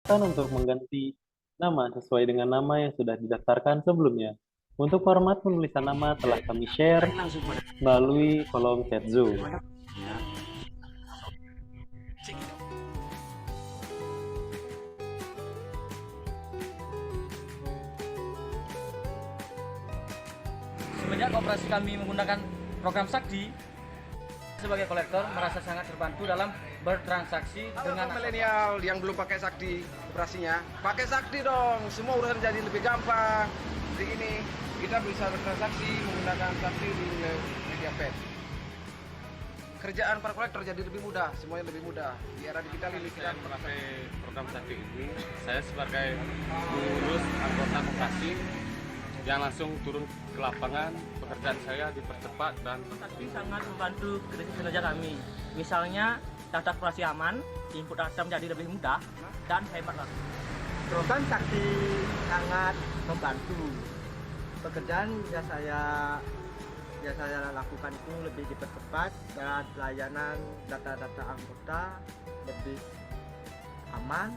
untuk mengganti nama sesuai dengan nama yang sudah didaftarkan sebelumnya. Untuk format penulisan nama telah kami share melalui kolom chat Zoom. Semenjak koperasi kami menggunakan program Sakti, sebagai kolektor merasa sangat terbantu dalam bertransaksi dengan milenial yang belum pakai Sakti operasinya, pakai Sakti dong, semua urusan jadi lebih gampang. Jadi ini kita bisa bertransaksi menggunakan Sakti di media pet. Kerjaan para kolektor jadi lebih mudah, semuanya lebih mudah. Di era digital ini kita memakai program Sakti ini, saya sebagai pengurus anggota koperasi yang langsung turun ke lapangan, pekerjaan saya dipercepat dan Sakti sangat membantu kinerja kami. Misalnya data koperasi aman, input data menjadi lebih mudah dan hemat lagi. Program Sakti sangat membantu pekerjaan yang saya lakukan itu lebih dipercepat dan pelayanan data-data anggota lebih aman.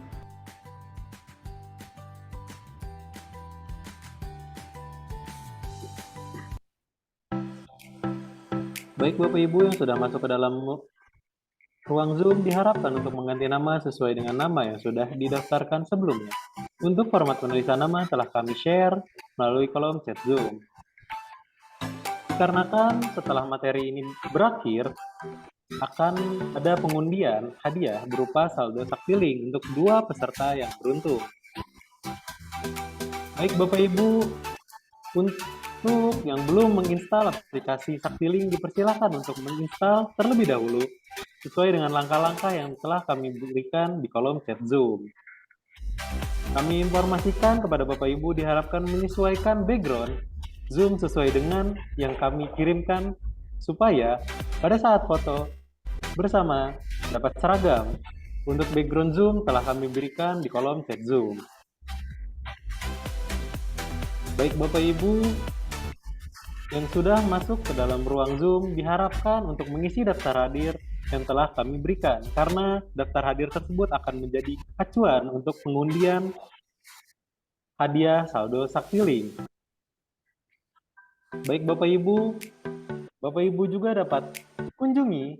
Baik Bapak Ibu yang sudah masuk ke dalam ruang Zoom diharapkan untuk mengganti nama sesuai dengan nama yang sudah didaftarkan sebelumnya. Untuk format penulisan nama telah kami share melalui kolom chat Zoom. Dikarenakan setelah materi ini berakhir, akan ada pengundian hadiah berupa saldo Saktiling untuk 2 peserta yang beruntung. Baik Bapak Ibu, untuk yang belum menginstal aplikasi Saktiling dipersilakan untuk menginstal terlebih dahulu sesuai dengan langkah-langkah yang telah kami berikan di kolom chat Zoom. Kami informasikan kepada Bapak Ibu diharapkan menyesuaikan background Zoom sesuai dengan yang kami kirimkan supaya pada saat foto bersama dapat seragam. Untuk background Zoom telah kami berikan di kolom chat Zoom. Baik Bapak Ibu yang sudah masuk ke dalam ruang Zoom diharapkan untuk mengisi daftar hadir yang telah kami berikan, karena daftar hadir tersebut akan menjadi acuan untuk pengundian hadiah saldo Saktiling. Baik Bapak Ibu juga dapat kunjungi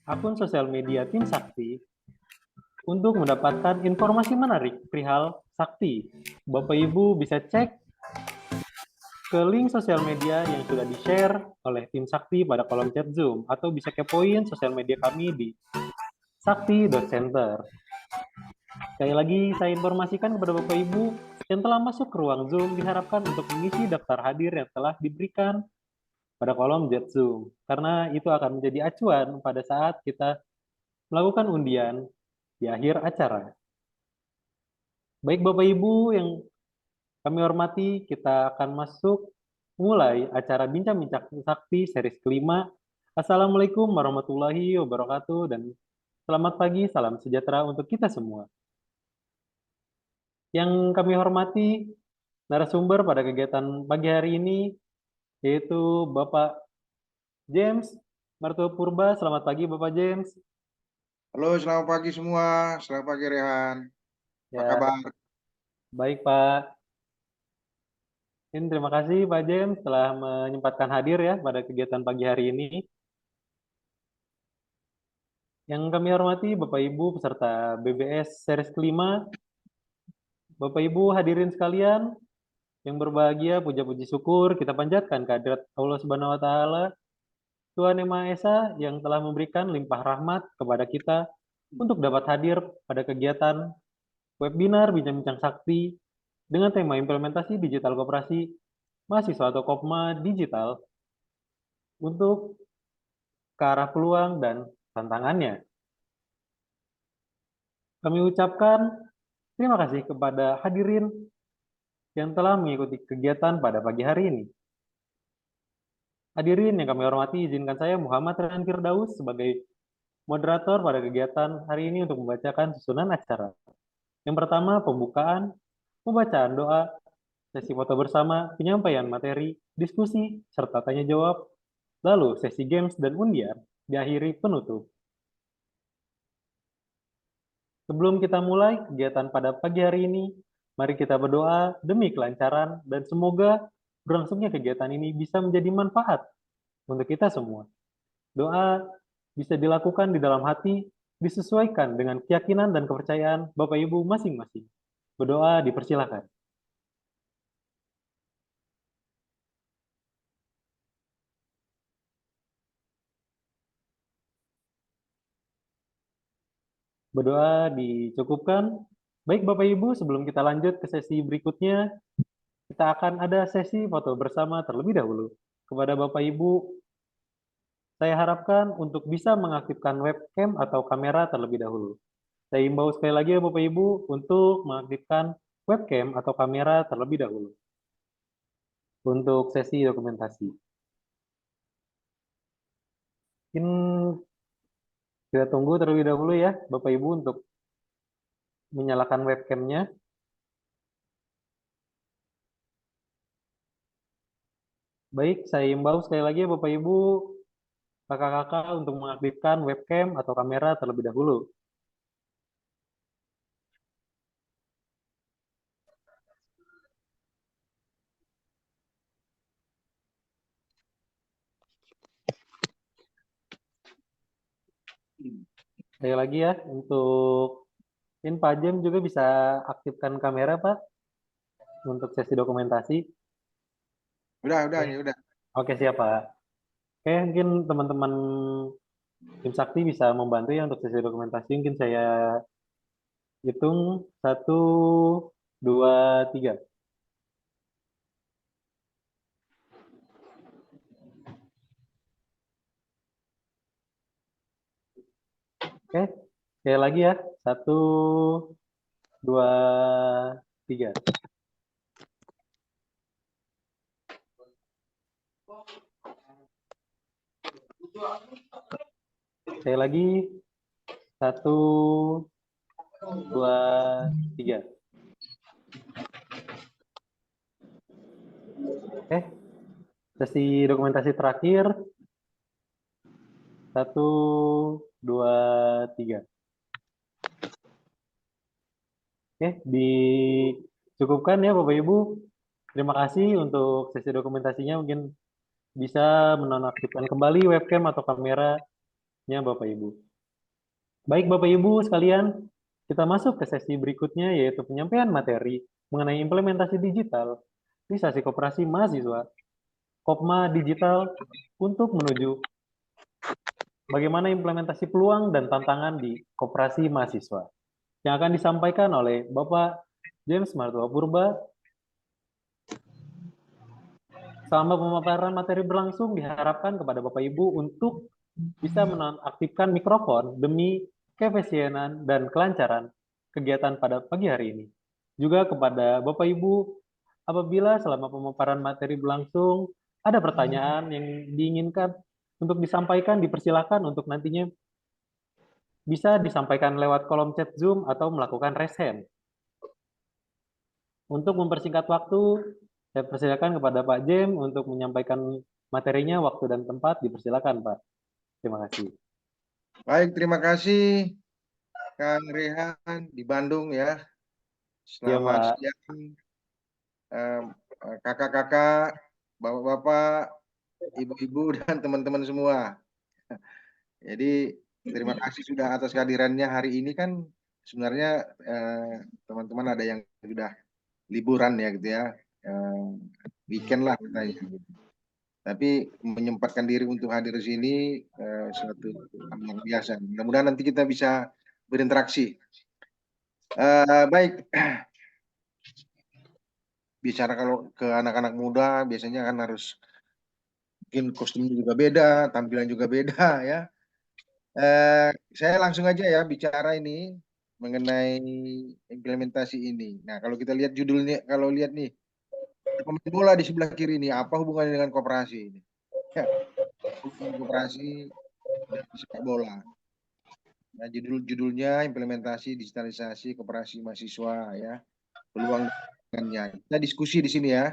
akun sosial media Tim Sakti untuk mendapatkan informasi menarik perihal Sakti. Bapak Ibu bisa cek ke link sosial media yang sudah di-share oleh tim Sakti pada kolom chat Zoom, atau bisa kepoin sosial media kami di sakti.center. Sekali lagi, saya informasikan kepada Bapak Ibu yang telah masuk ke ruang Zoom diharapkan untuk mengisi daftar hadir yang telah diberikan pada kolom chat Zoom, karena itu akan menjadi acuan pada saat kita melakukan undian di akhir acara. Baik Bapak Ibu yang kami hormati, kita akan mulai acara Bincang-Bincang Sakti series kelima. Assalamualaikum warahmatullahi wabarakatuh dan selamat pagi, salam sejahtera untuk kita semua. Yang kami hormati narasumber pada kegiatan pagi hari ini yaitu Bapak James Marto Purba. Selamat pagi Bapak James. Halo, selamat pagi semua. Selamat pagi Rehan. Apa Ya, kabar? baik Pak. Terima kasih Pak James telah menyempatkan hadir ya pada kegiatan pagi hari ini. Yang kami hormati Bapak Ibu peserta BBS series kelima, Bapak Ibu hadirin sekalian yang berbahagia, puja-puji syukur kita panjatkan kehadirat Allah Subhanahu wa taala, Tuhan Yang Maha Esa yang telah memberikan limpah rahmat kepada kita untuk dapat hadir pada kegiatan webinar Bincang-Bincang Sakti dengan tema implementasi digital koperasi mahasiswa atau Kopma digital untuk ke arah peluang dan tantangannya. Kami ucapkan terima kasih kepada hadirin yang telah mengikuti kegiatan pada pagi hari ini. Hadirin yang kami hormati, izinkan saya Muhammad Rehan Firdaus sebagai moderator pada kegiatan hari ini untuk membacakan susunan acara. Yang pertama, pembukaan, pembacaan doa, sesi foto bersama, penyampaian materi, diskusi, serta tanya jawab, lalu sesi games dan undian, diakhiri penutup. Sebelum kita mulai kegiatan pada pagi hari ini, mari kita berdoa demi kelancaran dan semoga berlangsungnya kegiatan ini bisa menjadi manfaat untuk kita semua. Doa bisa dilakukan di dalam hati, disesuaikan dengan keyakinan dan kepercayaan Bapak Ibu masing-masing. Berdoa dipersilakan. Berdoa dicukupkan. Baik Bapak Ibu, sebelum kita lanjut ke sesi berikutnya, kita akan ada sesi foto bersama terlebih dahulu. Kepada Bapak Ibu, saya harapkan untuk bisa mengaktifkan webcam atau kamera terlebih dahulu. Saya imbau sekali lagi ya Bapak Ibu untuk mengaktifkan webcam atau kamera terlebih dahulu untuk sesi dokumentasi. Mungkin kita tunggu terlebih dahulu ya Bapak Ibu untuk menyalakan webcamnya. Baik, saya imbau sekali lagi ya Bapak Ibu, kakak-kakak untuk mengaktifkan webcam atau kamera terlebih dahulu. Sekali lagi ya, untuk Pak Jem juga bisa aktifkan kamera Pak untuk sesi dokumentasi. Udah, ini udah. Oke siap Pak. Oke, mungkin teman-teman tim Sakti bisa membantu ya untuk sesi dokumentasi. Mungkin saya hitung 1, 2, 3. Oke, sekali lagi ya. 1, 2, 3. Sekali lagi. 1, 2, 3. Oke, sesi dokumentasi terakhir. 1, 2, 3. Oke, dicukupkan ya Bapak Ibu. Terima kasih untuk sesi dokumentasinya. Mungkin bisa menonaktifkan kembali webcam atau kameranya Bapak Ibu. Baik Bapak Ibu sekalian, kita masuk ke sesi berikutnya yaitu penyampaian materi mengenai implementasi digital Risasi Koperasi Mahasiswa Kopma Digital untuk menuju bagaimana implementasi peluang dan tantangan di koperasi mahasiswa yang akan disampaikan oleh Bapak James Martua Purba. Selama pemaparan materi berlangsung, diharapkan kepada Bapak Ibu untuk bisa menonaktifkan mikrofon demi keefisienan dan kelancaran kegiatan pada pagi hari ini. Juga kepada Bapak Ibu, apabila selama pemaparan materi berlangsung, ada pertanyaan yang diinginkan untuk disampaikan, dipersilakan untuk nantinya bisa disampaikan lewat kolom chat Zoom atau melakukan raise hand. Untuk mempersingkat waktu, saya persilakan kepada Pak Jem untuk menyampaikan materinya, waktu dan tempat, dipersilakan Pak. Terima kasih. Baik, terima kasih Kang Rehan di Bandung ya. Selamat siang kakak-kakak, bapak-bapak, ibu-ibu dan teman-teman semua. Jadi terima kasih sudah atas kehadirannya hari ini. Kan sebenarnya teman-teman ada yang sudah liburan ya gitu ya, weekend lah katanya gitu. Tapi menyempatkan diri untuk hadir di sini suatu hal yang biasa. Mudah-mudahan nanti kita bisa berinteraksi. Baik, bicara kalau ke anak-anak muda biasanya kan harus mungkin kostumnya juga beda, tampilan juga beda ya. Saya langsung aja ya bicara ini mengenai implementasi ini. Nah, kalau kita lihat judulnya, kalau lihat nih pemain bola di sebelah kiri ini, apa hubungannya dengan koperasi ini? Ya, koperasi dan sepak bola. Nah, judulnya implementasi digitalisasi koperasi mahasiswa ya, peluang dengannya. Kita diskusi di sini ya.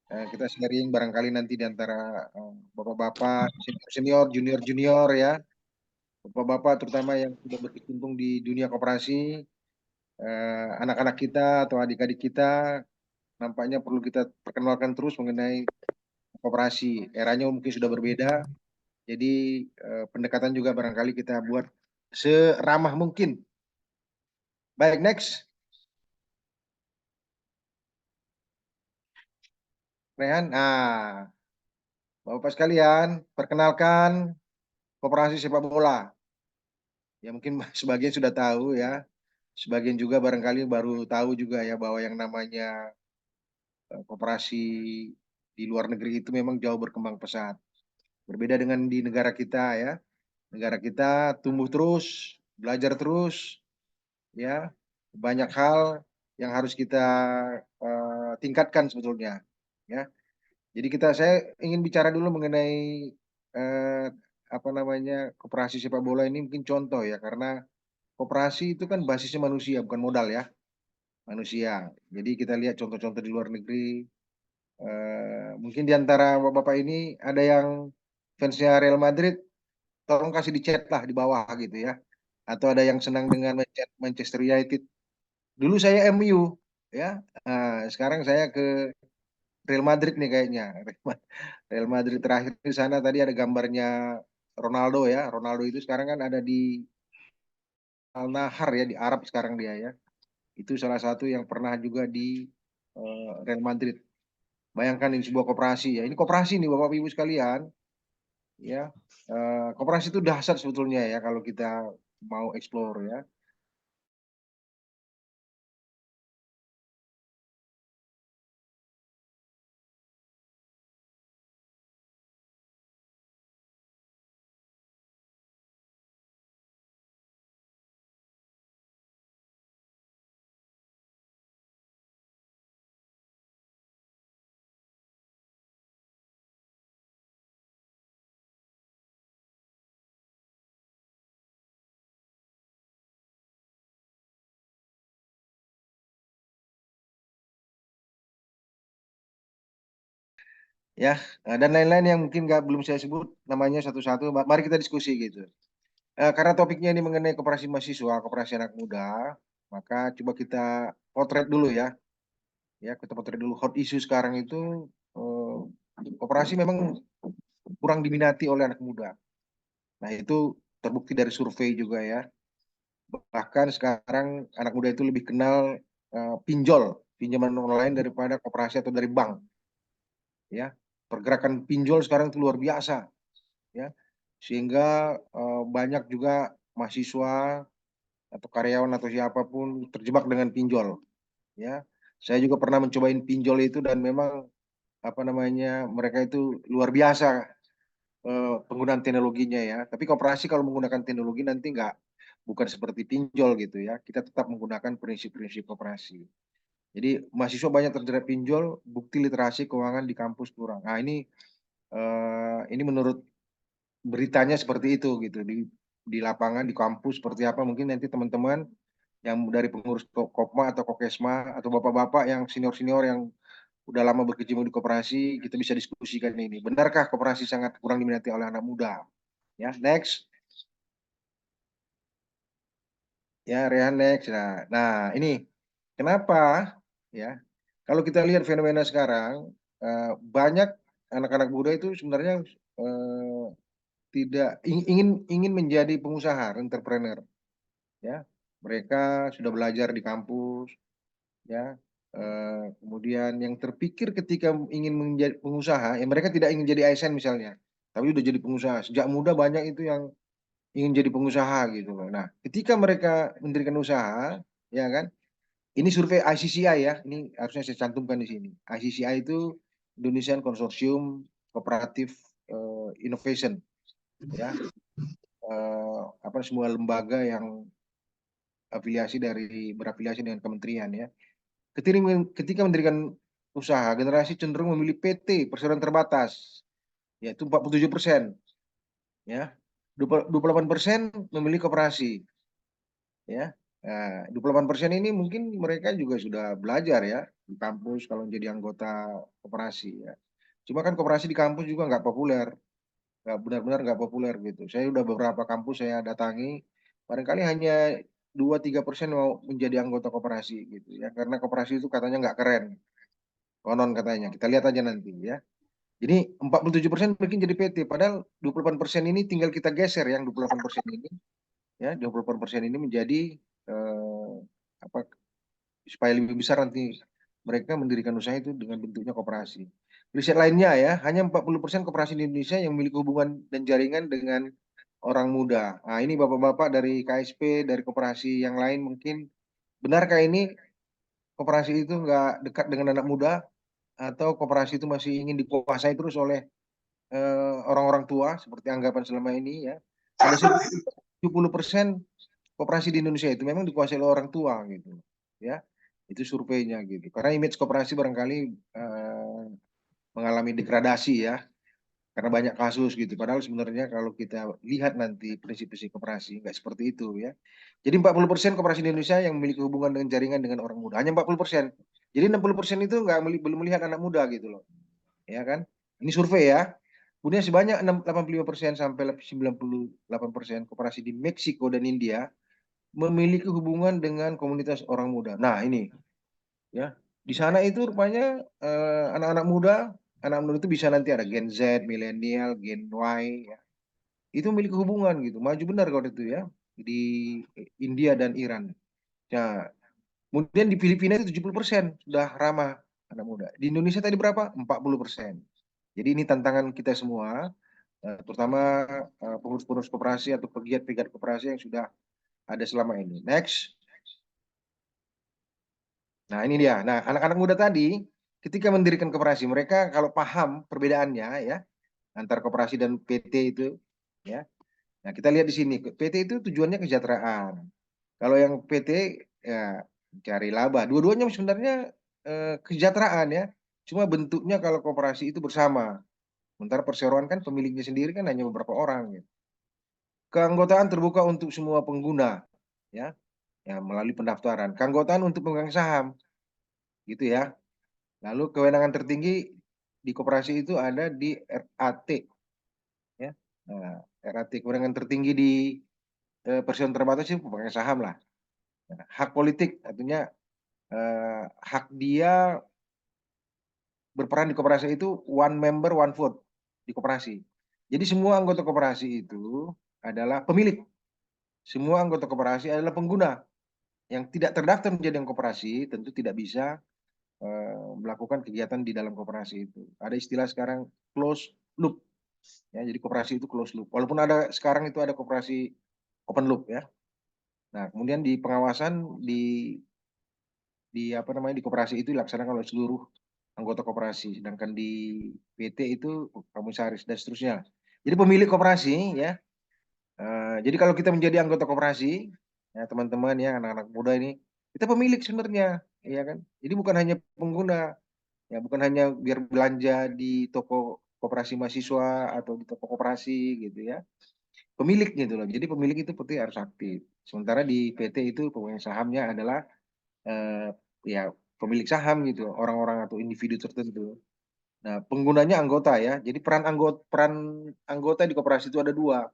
Kita sharing barangkali nanti di antara bapak-bapak, senior, junior ya. Bapak-bapak terutama yang sudah berkecimpung di dunia koperasi, anak-anak kita atau adik-adik kita nampaknya perlu kita perkenalkan terus mengenai koperasi. Eranya mungkin sudah berbeda, jadi pendekatan juga barangkali kita buat seramah mungkin. Baik, next. Rehan, Bapak sekalian, perkenalkan koperasi sepak bola. Ya mungkin sebagian sudah tahu ya, sebagian juga barangkali baru tahu juga ya bahwa yang namanya koperasi di luar negeri itu memang jauh berkembang pesat. Berbeda dengan di negara kita ya. Negara kita tumbuh terus, belajar terus, ya. Banyak hal yang harus kita tingkatkan sebetulnya, ya. Jadi saya ingin bicara dulu mengenai eh, apa namanya koperasi sepak bola ini mungkin contoh ya, karena koperasi itu kan basisnya manusia bukan modal ya, manusia. Jadi kita lihat contoh-contoh di luar negeri. Mungkin di antara bapak ini ada yang fansnya Real Madrid, tolong kasih di chat lah di bawah gitu ya. Atau ada yang senang dengan Manchester United. Dulu saya MU ya. Sekarang saya ke Real Madrid nih kayaknya. Real Madrid terakhir di sana tadi ada gambarnya Ronaldo ya. Ronaldo itu sekarang kan ada di Al Nahr ya, di Arab sekarang dia ya. Itu salah satu yang pernah juga di Real Madrid. Bayangkan ini sebuah koperasi ya. Ini koperasi nih Bapak Ibu sekalian. Ya, koperasi itu dahsyat sebetulnya ya kalau kita mau explore ya. Ya, dan lain-lain yang mungkin belum saya sebut namanya satu-satu. Mari kita diskusi gitu. Karena topiknya ini mengenai koperasi mahasiswa, koperasi anak muda, maka coba kita potret dulu ya. Ya, kita potret dulu hot issue sekarang itu eh, koperasi memang kurang diminati oleh anak muda. Nah, itu terbukti dari survei juga ya. Bahkan sekarang anak muda itu lebih kenal pinjol, pinjaman online daripada koperasi atau dari bank. Ya, pergerakan pinjol sekarang itu luar biasa. Ya, sehingga banyak juga mahasiswa atau karyawan atau siapapun terjebak dengan pinjol ya. Saya juga pernah mencobain pinjol itu dan memang apa namanya mereka itu luar biasa penggunaan teknologinya ya. Tapi koperasi kalau menggunakan teknologi nanti bukan seperti pinjol gitu ya. Kita tetap menggunakan prinsip-prinsip koperasi. Jadi mahasiswa banyak terjerat pinjol, bukti literasi keuangan di kampus kurang. Nah ini menurut beritanya seperti itu gitu di lapangan di kampus seperti apa mungkin nanti teman-teman yang dari pengurus Kopma atau Kokesma atau bapak-bapak yang senior-senior yang udah lama berkecimpung di koperasi kita bisa diskusikan ini. Benarkah koperasi sangat kurang diminati oleh anak muda? Ya, next. Ya, Rehan next. Nah, ini kenapa ya? Kalau kita lihat fenomena sekarang banyak anak-anak muda itu sebenarnya tidak ingin menjadi pengusaha, entrepreneur. Ya, mereka sudah belajar di kampus, ya. Kemudian yang terpikir ketika ingin menjadi pengusaha, ya mereka tidak ingin jadi ASN misalnya, tapi udah jadi pengusaha. Sejak muda banyak itu yang ingin jadi pengusaha gitu loh. Nah, ketika mereka mendirikan usaha, ya kan? Ini survei ICCI ya, ini harusnya saya cantumkan di sini. ICCI itu Indonesian Consortium Cooperative Innovation, ya. Apa semua lembaga yang berafiliasi dengan kementerian ya. Ketika mendirikan usaha, generasi cenderung memilih PT, perseroan terbatas, yaitu 47%. Ya, 28% memilih koperasi. Ya, nah, 28% ini mungkin mereka juga sudah belajar ya di kampus kalau jadi anggota koperasi ya. Cuma kan koperasi di kampus juga nggak populer, nggak benar-benar nggak populer gitu. Saya udah beberapa kampus saya datangi, barangkali hanya 2-3% mau menjadi anggota koperasi gitu ya, karena koperasi itu katanya nggak keren, konon katanya. Kita lihat aja nanti ya. Jadi 47% mungkin jadi PT, padahal 28% ini tinggal kita geser yang 28% ini, ya 28% ini menjadi apa supaya lebih besar nanti mereka mendirikan usaha itu dengan bentuknya koperasi. Riset lainnya ya, hanya 40% koperasi di Indonesia yang memiliki hubungan dan jaringan dengan orang muda. Nah, ini bapak-bapak dari KSP, dari koperasi yang lain mungkin, benarkah ini koperasi itu nggak dekat dengan anak muda atau koperasi itu masih ingin dikuasai terus oleh orang-orang tua seperti anggapan selama ini ya. Ada 70% koperasi di Indonesia itu memang dikuasai oleh orang tua gitu ya. Itu surveinya gitu. Karena image koperasi barangkali mengalami degradasi ya. Karena banyak kasus gitu. Padahal sebenarnya kalau kita lihat nanti prinsip-prinsip koperasi nggak seperti itu ya. Jadi 40% koperasi di Indonesia yang memiliki hubungan dengan jaringan dengan orang muda. Hanya 40%. Jadi 60% itu belum melihat anak muda gitu loh. Ya kan? Ini survei ya. Kemudian sebanyak 85% sampai 98% koperasi di Meksiko dan India memiliki hubungan dengan komunitas orang muda. Nah, ini ya. Di sana itu rupanya anak-anak muda itu bisa nanti ada Gen Z, milenial, Gen Y ya. Itu memiliki hubungan gitu. Maju benar kalau itu ya di India dan Iran. Nah, kemudian di Filipina itu 70% sudah ramah anak muda. Di Indonesia tadi berapa? 40%. Jadi ini tantangan kita semua, terutama pengurus-pengurus koperasi atau pegiat-pegiat koperasi yang sudah ada selama ini. Next. Nah, ini dia. Nah, anak-anak muda tadi ketika mendirikan koperasi, mereka kalau paham perbedaannya ya antara koperasi dan PT itu ya. Nah, kita lihat di sini. PT itu tujuannya kesejahteraan. Kalau yang PT ya cari laba. Dua-duanya sebenarnya kesejahteraan ya. Cuma bentuknya kalau koperasi itu bersama. Sementara perseroan kan pemiliknya sendiri kan hanya beberapa orang gitu. Keanggotaan terbuka untuk semua pengguna ya. Ya melalui pendaftaran. Keanggotaan untuk pemegang saham gitu ya. Lalu kewenangan tertinggi di koperasi itu ada di RAT ya. Nah, RAT kewenangan tertinggi di perseroan terbatas itu pemegang saham lah. Nah, hak politik artinya hak dia berperan di koperasi itu one member one vote di koperasi. Jadi semua anggota koperasi itu adalah pemilik. Semua anggota koperasi adalah pengguna. Yang tidak terdaftar menjadi anggota koperasi tentu tidak bisa melakukan kegiatan di dalam koperasi itu. Ada istilah sekarang close loop. Ya, jadi koperasi itu close loop. Walaupun ada sekarang itu ada koperasi open loop ya. Nah, kemudian di pengawasan di apa namanya di koperasi itu dilaksanakan oleh seluruh anggota koperasi, sedangkan di PT itu komisaris dan seterusnya. Jadi pemilik koperasi ya. Jadi kalau kita menjadi anggota koperasi, ya teman-teman ya anak-anak muda ini, kita pemilik sebenarnya, ya kan. Jadi bukan hanya pengguna, ya bukan hanya biar belanja di toko koperasi mahasiswa atau di toko koperasi gitu ya. Pemilik gitu loh. Jadi pemilik itu penting harus aktif. Sementara di PT itu pemegang sahamnya adalah ya pemilik saham gitu, orang-orang atau individu tertentu. Nah, penggunanya anggota ya. Jadi peran anggota di koperasi itu ada dua.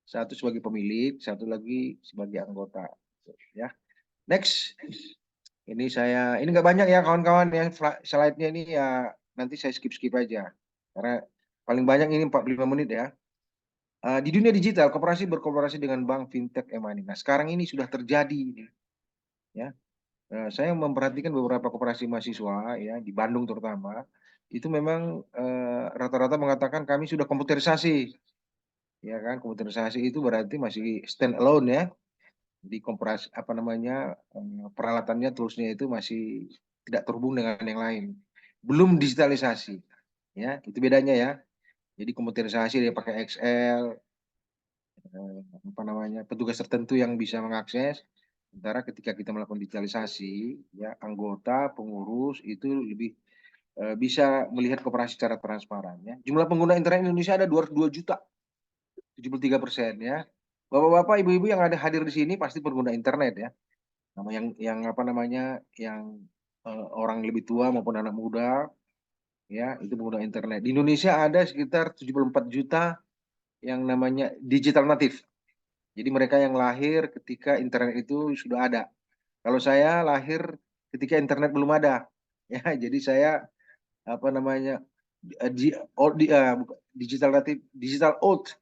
Satu sebagai pemilik, satu lagi sebagai anggota. Ya. Next. Ini nggak banyak ya kawan-kawan ya. Slide-nya ini ya nanti saya skip-skip aja. Karena paling banyak ini 45 menit ya. Di dunia digital, koperasi berkooperasi dengan bank, fintech, e-money. Nah, sekarang ini sudah terjadi. Ya. Saya memperhatikan beberapa koperasi mahasiswa ya di Bandung terutama itu memang rata-rata mengatakan kami sudah komputerisasi, ya kan? Komputerisasi itu berarti masih stand alone ya di koperasi apa namanya peralatannya toolsnya itu masih tidak terhubung dengan yang lain, belum digitalisasi, ya itu bedanya ya. Jadi komputerisasi dia pakai Excel, apa namanya petugas tertentu yang bisa mengakses. Sementara ketika kita melakukan digitalisasi, ya anggota, pengurus itu lebih bisa melihat koperasi secara transparan. Ya. Jumlah pengguna internet Indonesia ada 202 juta, 73% ya. Bapak-bapak, ibu-ibu yang ada hadir di sini pasti pengguna internet ya. Nama yang apa namanya, yang orang lebih tua maupun anak muda, ya itu pengguna internet. Di Indonesia ada sekitar 74 juta yang namanya digital native. Jadi mereka yang lahir ketika internet itu sudah ada. Kalau saya lahir ketika internet belum ada. Ya, jadi saya apa namanya digital native, digital old,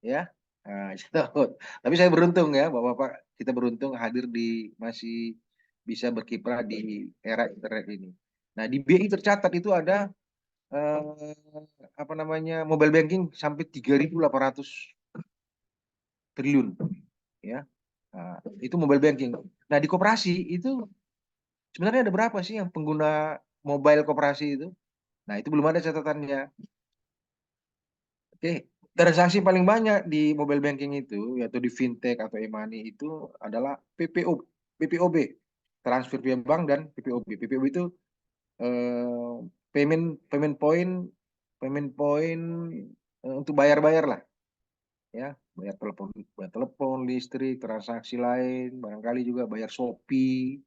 ya. Nah, digital old. Tapi saya beruntung ya, Bapak-bapak, kita beruntung hadir di masih bisa berkiprah di era internet ini. Nah, di BI tercatat itu ada apa namanya mobile banking sampai 3.800 triliun, ya. Nah, itu mobile banking. Nah, di koperasi itu sebenarnya ada berapa sih yang pengguna mobile koperasi itu? Nah, itu belum ada catatannya. Oke, transaksi paling banyak di mobile banking itu, yaitu di fintech atau e-money itu adalah PPOB, transfer via bank dan PPOB. PPOB itu eh, payment payment point payment point untuk bayar-bayar lah, ya, bayar telepon, listrik, transaksi lain, barangkali juga bayar Shopee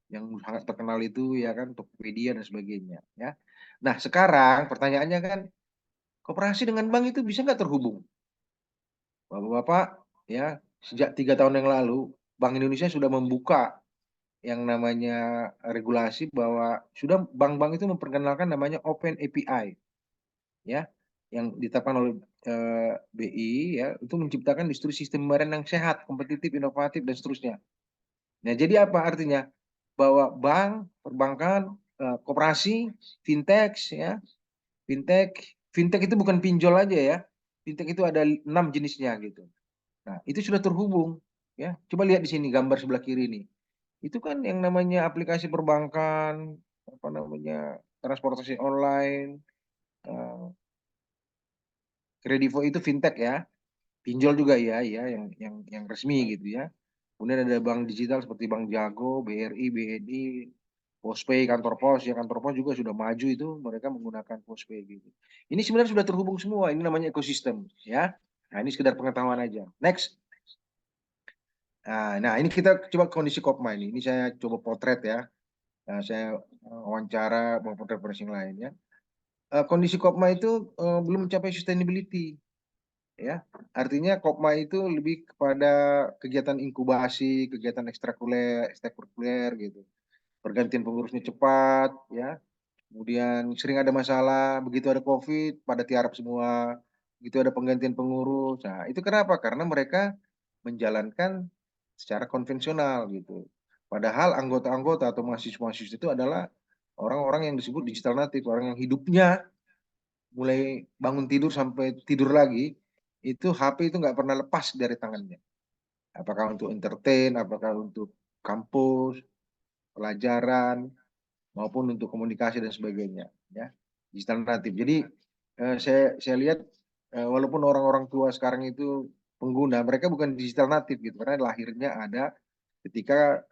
yang sangat terkenal itu, ya kan, Tokopedia dan sebagainya, ya. Nah, sekarang pertanyaannya kan, koperasi dengan bank itu bisa nggak terhubung? Bapak-bapak, ya, sejak 3 tahun yang lalu, Bank Indonesia sudah membuka yang namanya regulasi bahwa sudah bank-bank itu memperkenalkan namanya Open API, ya, yang ditetapkan oleh BI, ya, itu menciptakan industri sistem pembayaran yang sehat, kompetitif, inovatif, dan seterusnya. Nah, jadi apa artinya? Bahwa bank, perbankan, koperasi, fintech, ya, fintech itu bukan pinjol aja ya. Fintech itu ada 6 jenisnya gitu. Nah, itu sudah terhubung, ya. Coba lihat di sini gambar sebelah kiri ini. Itu kan yang namanya aplikasi perbankan, apa namanya, transportasi online, eh, Kredivo itu fintech ya. Pinjol juga ya, ya, yang resmi gitu ya. Kemudian ada bank digital seperti Bank Jago, BRI, BNI, Postpay, kantor pos, ya, kantor pos juga sudah maju itu, mereka menggunakan Postpay gitu. Ini sebenarnya sudah terhubung semua, ini namanya ekosistem, ya. Nah, ini sekedar pengetahuan aja. Next. Nah, ini kita coba kondisi Kopma ini. Ini saya coba potret ya. Nah, saya wawancara mau potret pricing lain ya. Kondisi Kopma itu belum mencapai sustainability, ya. Artinya Kopma itu lebih kepada kegiatan inkubasi, kegiatan ekstrakurikuler gitu. Pergantian pengurusnya cepat, ya. Kemudian sering ada masalah, begitu ada COVID, pada tiarap semua. Begitu ada penggantian pengurus. Nah, itu kenapa? Karena mereka menjalankan secara konvensional gitu. Padahal anggota-anggota atau mahasiswa-mahasiswa itu adalah orang-orang yang disebut digital native, orang yang hidupnya mulai bangun tidur sampai tidur lagi, itu HP itu nggak pernah lepas dari tangannya. Apakah untuk entertain, apakah untuk kampus, pelajaran, maupun untuk komunikasi dan sebagainya, ya, digital native. Jadi saya lihat walaupun orang-orang tua sekarang itu pengguna, mereka bukan digital native gitu, karena lahirnya ada ketika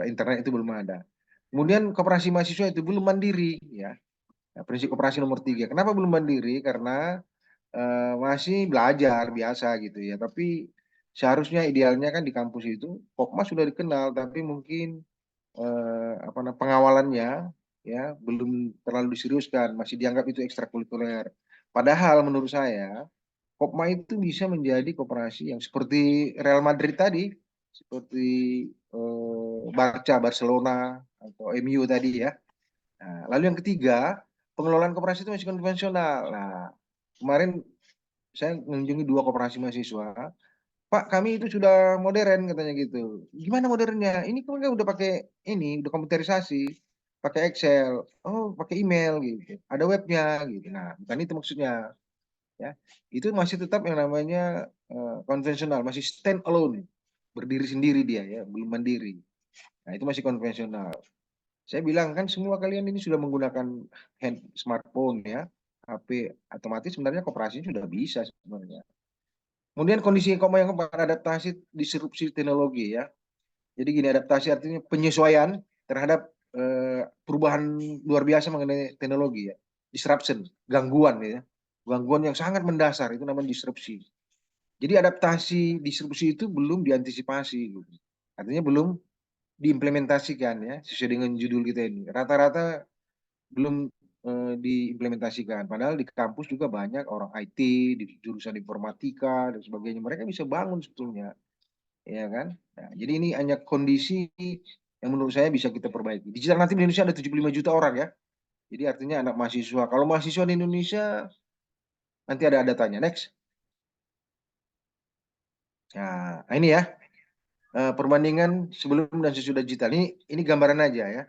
internet itu belum ada. Kemudian koperasi mahasiswa itu belum mandiri, ya. Nah, prinsip koperasi nomor 3. Kenapa belum mandiri? Karena masih belajar biasa gitu ya. Tapi seharusnya idealnya kan di kampus itu Pokmas sudah dikenal, tapi mungkin apa namanya pengawalannya, ya, belum terlalu diseriuskan, masih dianggap itu ekstrakurikuler. Padahal menurut saya Kopma itu bisa menjadi koperasi yang seperti Real Madrid tadi, seperti Barcelona atau MU tadi ya. Nah, lalu yang ketiga, pengelolaan koperasi itu masih konvensional. Nah, kemarin saya mengunjungi 2 koperasi mahasiswa. Pak, kami itu sudah modern katanya gitu. Gimana modernnya? Ini kan udah pakai ini, udah komputerisasi, pakai Excel, oh pakai email gitu, ada webnya gitu. Nah, bukan itu maksudnya, ya. Itu masih tetap yang namanya konvensional, masih stand alone, berdiri sendiri dia ya, belum mandiri. Nah, itu masih konvensional. Saya bilang kan semua kalian ini sudah menggunakan smartphone ya, HP, otomatis sebenarnya koperasi sudah bisa sebenarnya. Kemudian kondisi koma yang keempat, adaptasi disrupsi teknologi ya. Jadi gini, adaptasi artinya penyesuaian terhadap perubahan luar biasa mengenai teknologi ya. Disruption, gangguan ya. Gangguan yang sangat mendasar itu namanya disrupsi. Jadi adaptasi disrupsi itu belum diantisipasi gitu. Artinya belum diimplementasikan ya, sesuai dengan judul kita ini. Rata-rata belum diimplementasikan. Padahal di kampus juga banyak orang IT di jurusan informatika dan sebagainya. Mereka bisa bangun sebetulnya, ya kan? Nah, jadi ini hanya kondisi yang menurut saya bisa kita perbaiki. Digital natif di Indonesia ada 75 juta orang ya. Jadi artinya anak mahasiswa. Kalau mahasiswa di Indonesia nanti ada datanya. Next. Nah, ini ya perbandingan sebelum dan sesudah digital. Ini gambaran aja ya.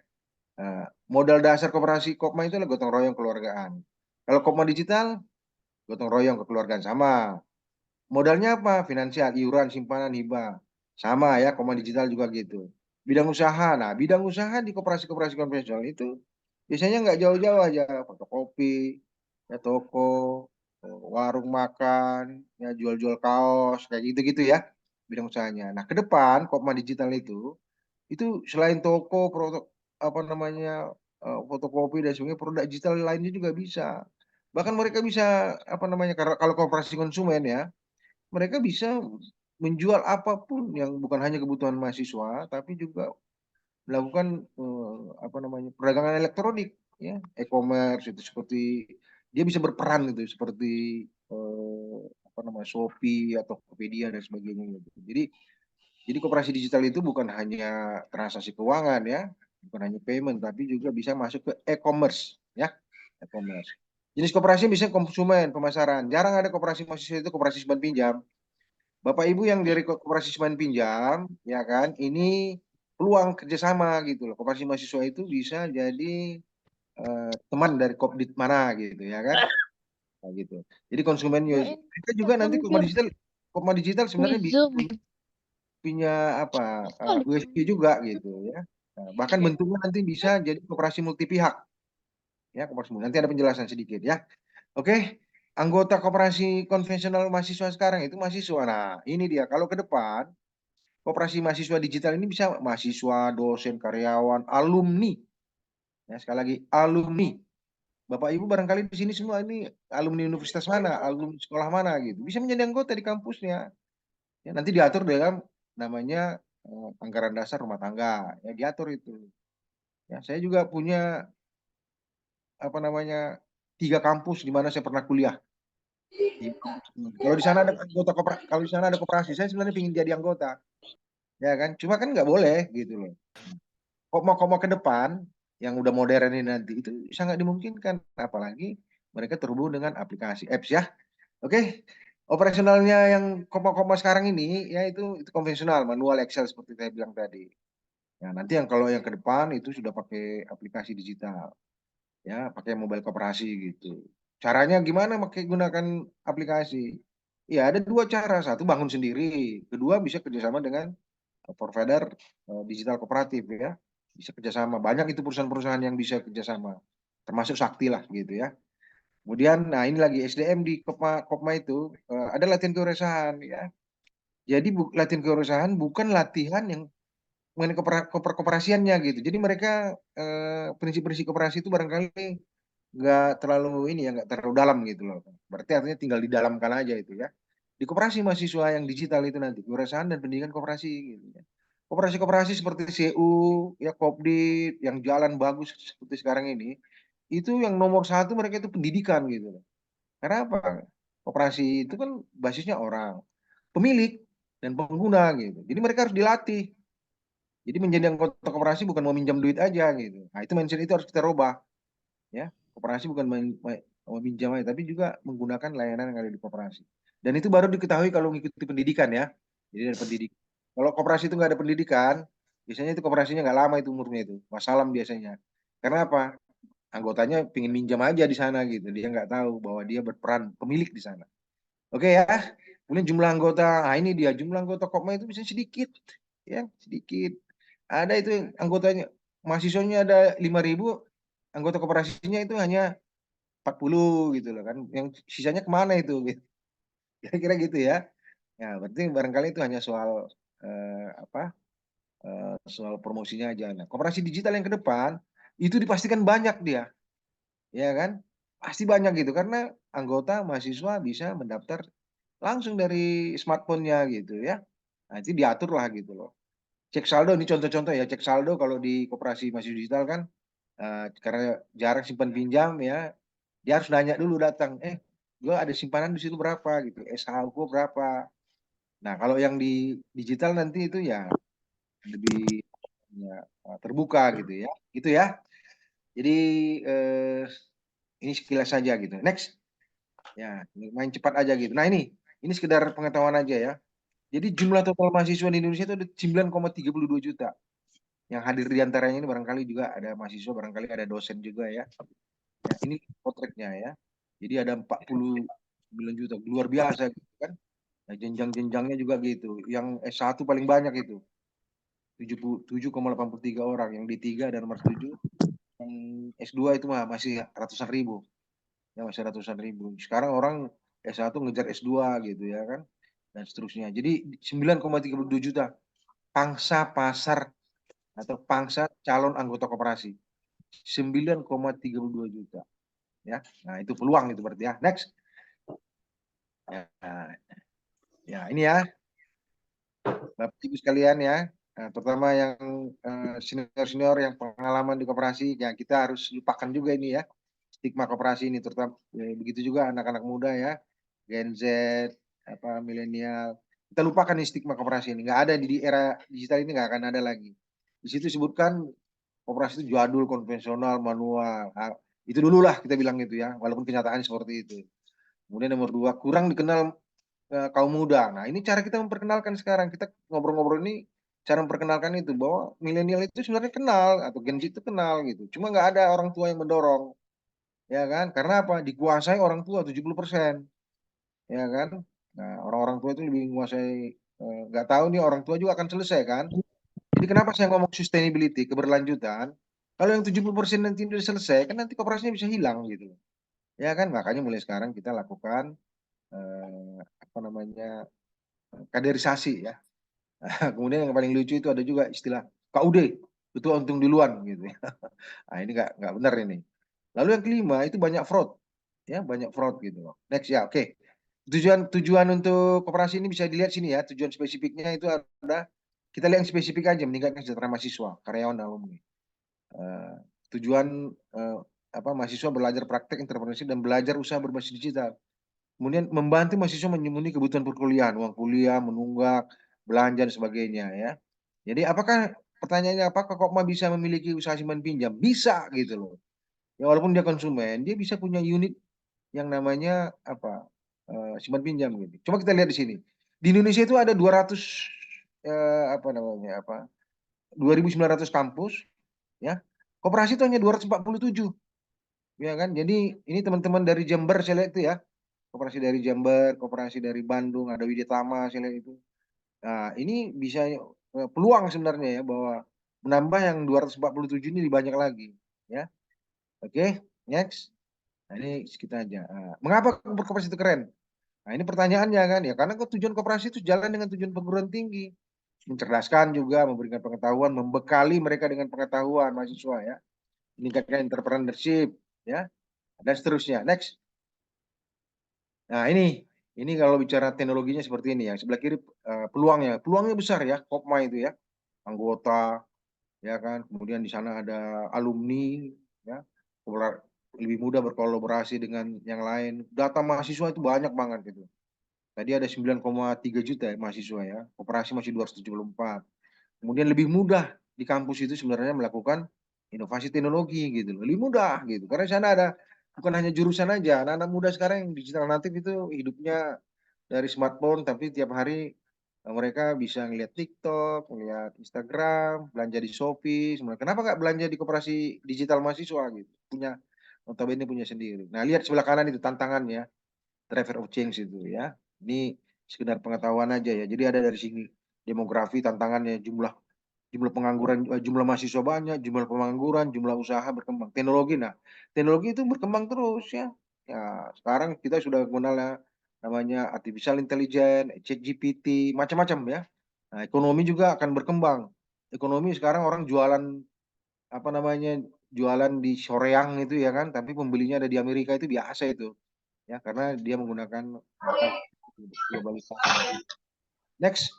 Modal dasar koperasi Kopma itu adalah gotong royong keluargaan. Kalau Kopma digital, gotong royong kekeluargaan sama. Modalnya apa? Finansial, iuran, simpanan, hibah. Sama ya, Kopma digital juga gitu. Bidang usaha. Nah, bidang usaha di koperasi-koperasi konvensional itu biasanya nggak jauh-jauh aja. Fotokopi, ya toko, warung makan, ya jual-jual kaos, kayak gitu-gitu ya bidang usahanya. Nah, ke depan Kopma digital itu selain toko, apa namanya fotokopi dan sebagainya, produk digital lainnya juga bisa. Bahkan mereka bisa apa namanya kalau koperasi konsumen ya, mereka bisa menjual apapun yang bukan hanya kebutuhan mahasiswa, tapi juga melakukan apa namanya perdagangan elektronik ya, e-commerce itu seperti dia bisa berperan gitu seperti apa namanya Shopee atau Tokopedia dan sebagainya gitu. Jadi koperasi digital itu bukan hanya transaksi keuangan ya, bukan hanya payment, tapi juga bisa masuk ke e-commerce ya, e-commerce. Jenis koperasi bisa konsumen, pemasaran. Jarang ada koperasi mahasiswa itu koperasi simpan pinjam. Bapak Ibu yang dari koperasi simpan pinjam, ya kan, ini peluang kerjasama gitu loh. Koperasi mahasiswa itu bisa jadi teman dari Kopdit mana gitu ya kan, nah, gitu. Jadi konsumen kita juga nanti Kopma digital sebenarnya bisa punya apa USP juga gitu ya. Nah, bahkan bentuknya nanti bisa jadi koperasi multi pihak ya, koperasi nanti ada penjelasan sedikit ya. Oke, anggota koperasi konvensional mahasiswa sekarang itu mahasiswa. Nah, ini dia kalau ke depan koperasi mahasiswa digital ini bisa mahasiswa, dosen, karyawan, alumni. Ya, sekali lagi alumni. Bapak Ibu barangkali di sini semua ini alumni universitas mana, alumni sekolah mana gitu. Bisa menjadi anggota di kampusnya. Ya, nanti diatur dalam namanya anggaran dasar rumah tangga. Ya, diatur itu. Ya, saya juga punya apa namanya 3 kampus di mana saya pernah kuliah. Kalau di sana ada anggota kalau di sana ada koperasi, saya sebenarnya ingin jadi anggota. Ya kan? Cuma kan nggak boleh gitu loh. Kok mau ke depan yang udah modern ini nanti itu sangat dimungkinkan, apalagi mereka terhubung dengan aplikasi apps ya. Oke. Operasionalnya yang koma-koma sekarang ini ya itu konvensional, manual Excel seperti saya bilang tadi. Ya, nanti kalau yang ke depan itu sudah pakai aplikasi digital. Ya, pakai mobile koperasi gitu. Caranya gimana gunakan aplikasi? Ya, ada 2 cara. Satu bangun sendiri, kedua bisa kerjasama dengan provider digital kooperatif ya. Bisa kerjasama. Banyak itu perusahaan-perusahaan yang bisa kerjasama. Termasuk Sakti lah gitu ya. Kemudian, nah ini lagi SDM di Kopma itu ada latihan kewirausahaan ya. Jadi latihan kewirausahaan bukan latihan yang mengenai koperasiannya gitu. Jadi mereka prinsip-prinsip koperasi itu barangkali nggak terlalu ini ya, nggak terlalu dalam gitu loh. Berarti artinya tinggal didalamkan aja itu ya. Di koperasi mahasiswa yang digital itu nanti kewirausahaan dan pendidikan koperasi gitu ya. Koperasi-koperasi seperti CU ya, Kopdit yang jalan bagus seperti sekarang ini, itu yang nomor satu mereka itu pendidikan gitu loh. Karena apa? Koperasi itu kan basisnya orang, pemilik dan pengguna gitu. Jadi mereka harus dilatih. Jadi menjadi anggota koperasi bukan mau minjam duit aja gitu. Nah, itu mindset itu harus kita rubah. Ya, koperasi bukan meminjam aja, tapi juga menggunakan layanan yang ada di koperasi. Dan itu baru diketahui kalau mengikuti pendidikan ya. Jadi ada pendidikan. Kalau koperasi itu nggak ada pendidikan, biasanya itu koperasinya nggak lama itu umurnya itu. Wassalam biasanya. Karena apa? Anggotanya pingin minjam aja di sana gitu. Dia nggak tahu bahwa dia berperan pemilik di sana. Oke ya. Kemudian jumlah anggota, nah ini dia jumlah anggota Kopma itu bisa sedikit, ya sedikit. Ada itu anggotanya, mahasiswanya ada 5.000, anggota koperasinya itu hanya 40 gitu loh kan. Yang sisanya kemana itu? Kira-kira gitu ya. Ya berarti barangkali itu hanya soal apa? Soal promosinya aja. Nah, koperasi digital yang ke depan itu dipastikan banyak dia, ya kan? Pasti banyak gitu karena anggota mahasiswa bisa mendaftar langsung dari smartphone-nya gitu ya. Nah, itu diatur lah gitu loh. Cek saldo ini contoh-contoh ya, cek saldo kalau di koperasi mahasiswa digital kan Karena jarang simpan pinjam ya, dia harus nanya dulu datang, gue ada simpanan di situ berapa gitu, SH gue berapa. Nah kalau yang di digital nanti itu ya lebih ya, terbuka gitu ya, gitu ya. Jadi ini sekilas saja gitu. Next, ya main cepat aja gitu. Nah ini sekedar pengetahuan aja ya. Jadi jumlah total mahasiswa di Indonesia itu ada 9,32 juta. Yang hadir di antaranya ini barangkali juga ada mahasiswa, barangkali ada dosen juga ya. Ya ini potretnya ya. Jadi ada 49 juta, luar biasa gitu kan. Nah, jenjang-jenjangnya juga gitu. Yang S1 paling banyak itu 77,83 orang, yang D3 dan nomor 7. Yang S2 itu mah masih ratusan ribu. Ya masih ratusan ribu. Sekarang orang S1 ngejar S2 gitu ya kan. Dan seterusnya. Jadi 9,32 juta pangsa pasar atau pangsa calon anggota koperasi. 9,32 juta. Ya. Nah, itu peluang itu berarti ya. Next. Ya, ini ya. Bapak Ibu sekalian ya. Nah, terutama yang senior-senior yang pengalaman di koperasi, ya kita harus lupakan juga ini ya. Stigma koperasi ini terutama begitu juga anak-anak muda ya. Gen Z, milenial. Kita lupakan nih stigma koperasi ini. Nggak ada di era digital ini, nggak akan ada lagi. Di situ disebutkan koperasi itu jadul, konvensional, manual. Nah, itu dulu lah kita bilang gitu ya. Walaupun kenyataannya seperti itu. Kemudian nomor 2, kurang dikenal kaum muda. Nah, ini cara kita memperkenalkan sekarang. Kita ngobrol-ngobrol ini cara memperkenalkan itu bahwa milenial itu sebenarnya kenal atau Gen Z itu kenal gitu. Cuma nggak ada orang tua yang mendorong. Ya kan? Karena apa? Dikuasai orang tua 70%. Ya kan? Nah, orang-orang tua itu lebih menguasai, nggak tahu nih orang tua juga akan selesai kan? Jadi kenapa saya ngomong sustainability, keberlanjutan? Kalau yang 70% nanti sudah selesai, kan nanti koperasinya bisa hilang gitu. Ya kan? Makanya mulai sekarang kita lakukan kaderisasi ya. Kemudian yang paling lucu itu ada juga istilah KUD, itu untung duluan gitu ya. Nah, ini nggak benar ini. Lalu yang kelima itu banyak fraud, ya banyak fraud gitu. Next ya, oke. Tujuan untuk koperasi ini bisa dilihat sini ya. Tujuan spesifiknya itu ada, kita lihat yang spesifik aja, meningkatkan kesejahteraan mahasiswa, karyawan dan alumni. Tujuan mahasiswa belajar praktek entrepreneurship dan belajar usaha berbasis digital. Kemudian membantu mahasiswa memenuhi kebutuhan perkuliahan, uang kuliah, menunggak, belanja dan sebagainya ya. Jadi pertanyaannya apakah Kopma bisa memiliki usaha simpan pinjam? Bisa gitu loh. Ya walaupun dia konsumen, dia bisa punya unit yang namanya simpan pinjam gitu. Coba kita lihat di sini. Di Indonesia itu ada 2.900 kampus ya. Koperasi itu hanya 247. Ya kan? Jadi ini teman-teman dari Jember saya lihat itu ya. Koperasi dari Jember, koperasi dari Bandung, ada Widetama saya lihat itu. Nah, ini bisa peluang sebenarnya ya bahwa menambah yang 247 ini lebih banyak lagi ya. Oke, next. Nah, ini sekitar aja. Mengapa koperasi itu keren? Nah, ini pertanyaannya kan ya, karena tujuan koperasi itu jalan dengan tujuan perguruan tinggi. Mencerdaskan juga, memberikan pengetahuan, membekali mereka dengan pengetahuan mahasiswa ya. Meningkatkan entrepreneurship ya. Dan seterusnya. Next. Nah, ini kalau bicara teknologinya seperti ini ya. Sebelah kiri peluangnya besar ya, Kopma itu ya. Anggota ya kan. Kemudian di sana ada alumni ya. Lebih mudah berkolaborasi dengan yang lain. Data mahasiswa itu banyak banget gitu. Tadi ada 9,3 juta ya mahasiswa ya. Koperasi masih 274. Kemudian lebih mudah di kampus itu sebenarnya melakukan inovasi teknologi gitu. Lebih mudah gitu. Karena di sana ada bukan hanya jurusan aja. Anak-anak muda sekarang yang digital natif itu hidupnya dari smartphone, tapi tiap hari mereka bisa ngeliat TikTok, ngeliat Instagram, belanja di Shopee. Kenapa nggak belanja di koperasi digital mahasiswa gitu? Notabene punya sendiri. Nah, lihat sebelah kanan itu tantangannya, driver of change itu ya. Ini sekedar pengetahuan aja ya. Jadi ada dari sini demografi tantangannya, jumlah pengangguran, jumlah mahasiswa banyak, jumlah pengangguran, jumlah usaha berkembang, teknologi. Nah, teknologi itu berkembang terus ya. Ya, sekarang kita sudah mengenal ya, namanya artificial intelligence, ChatGPT, macam-macam ya. Nah, ekonomi juga akan berkembang. Ekonomi sekarang orang jualan di Soreang itu ya kan, tapi pembelinya ada di Amerika itu biasa itu. Ya, karena dia menggunakan globalisasi. Next.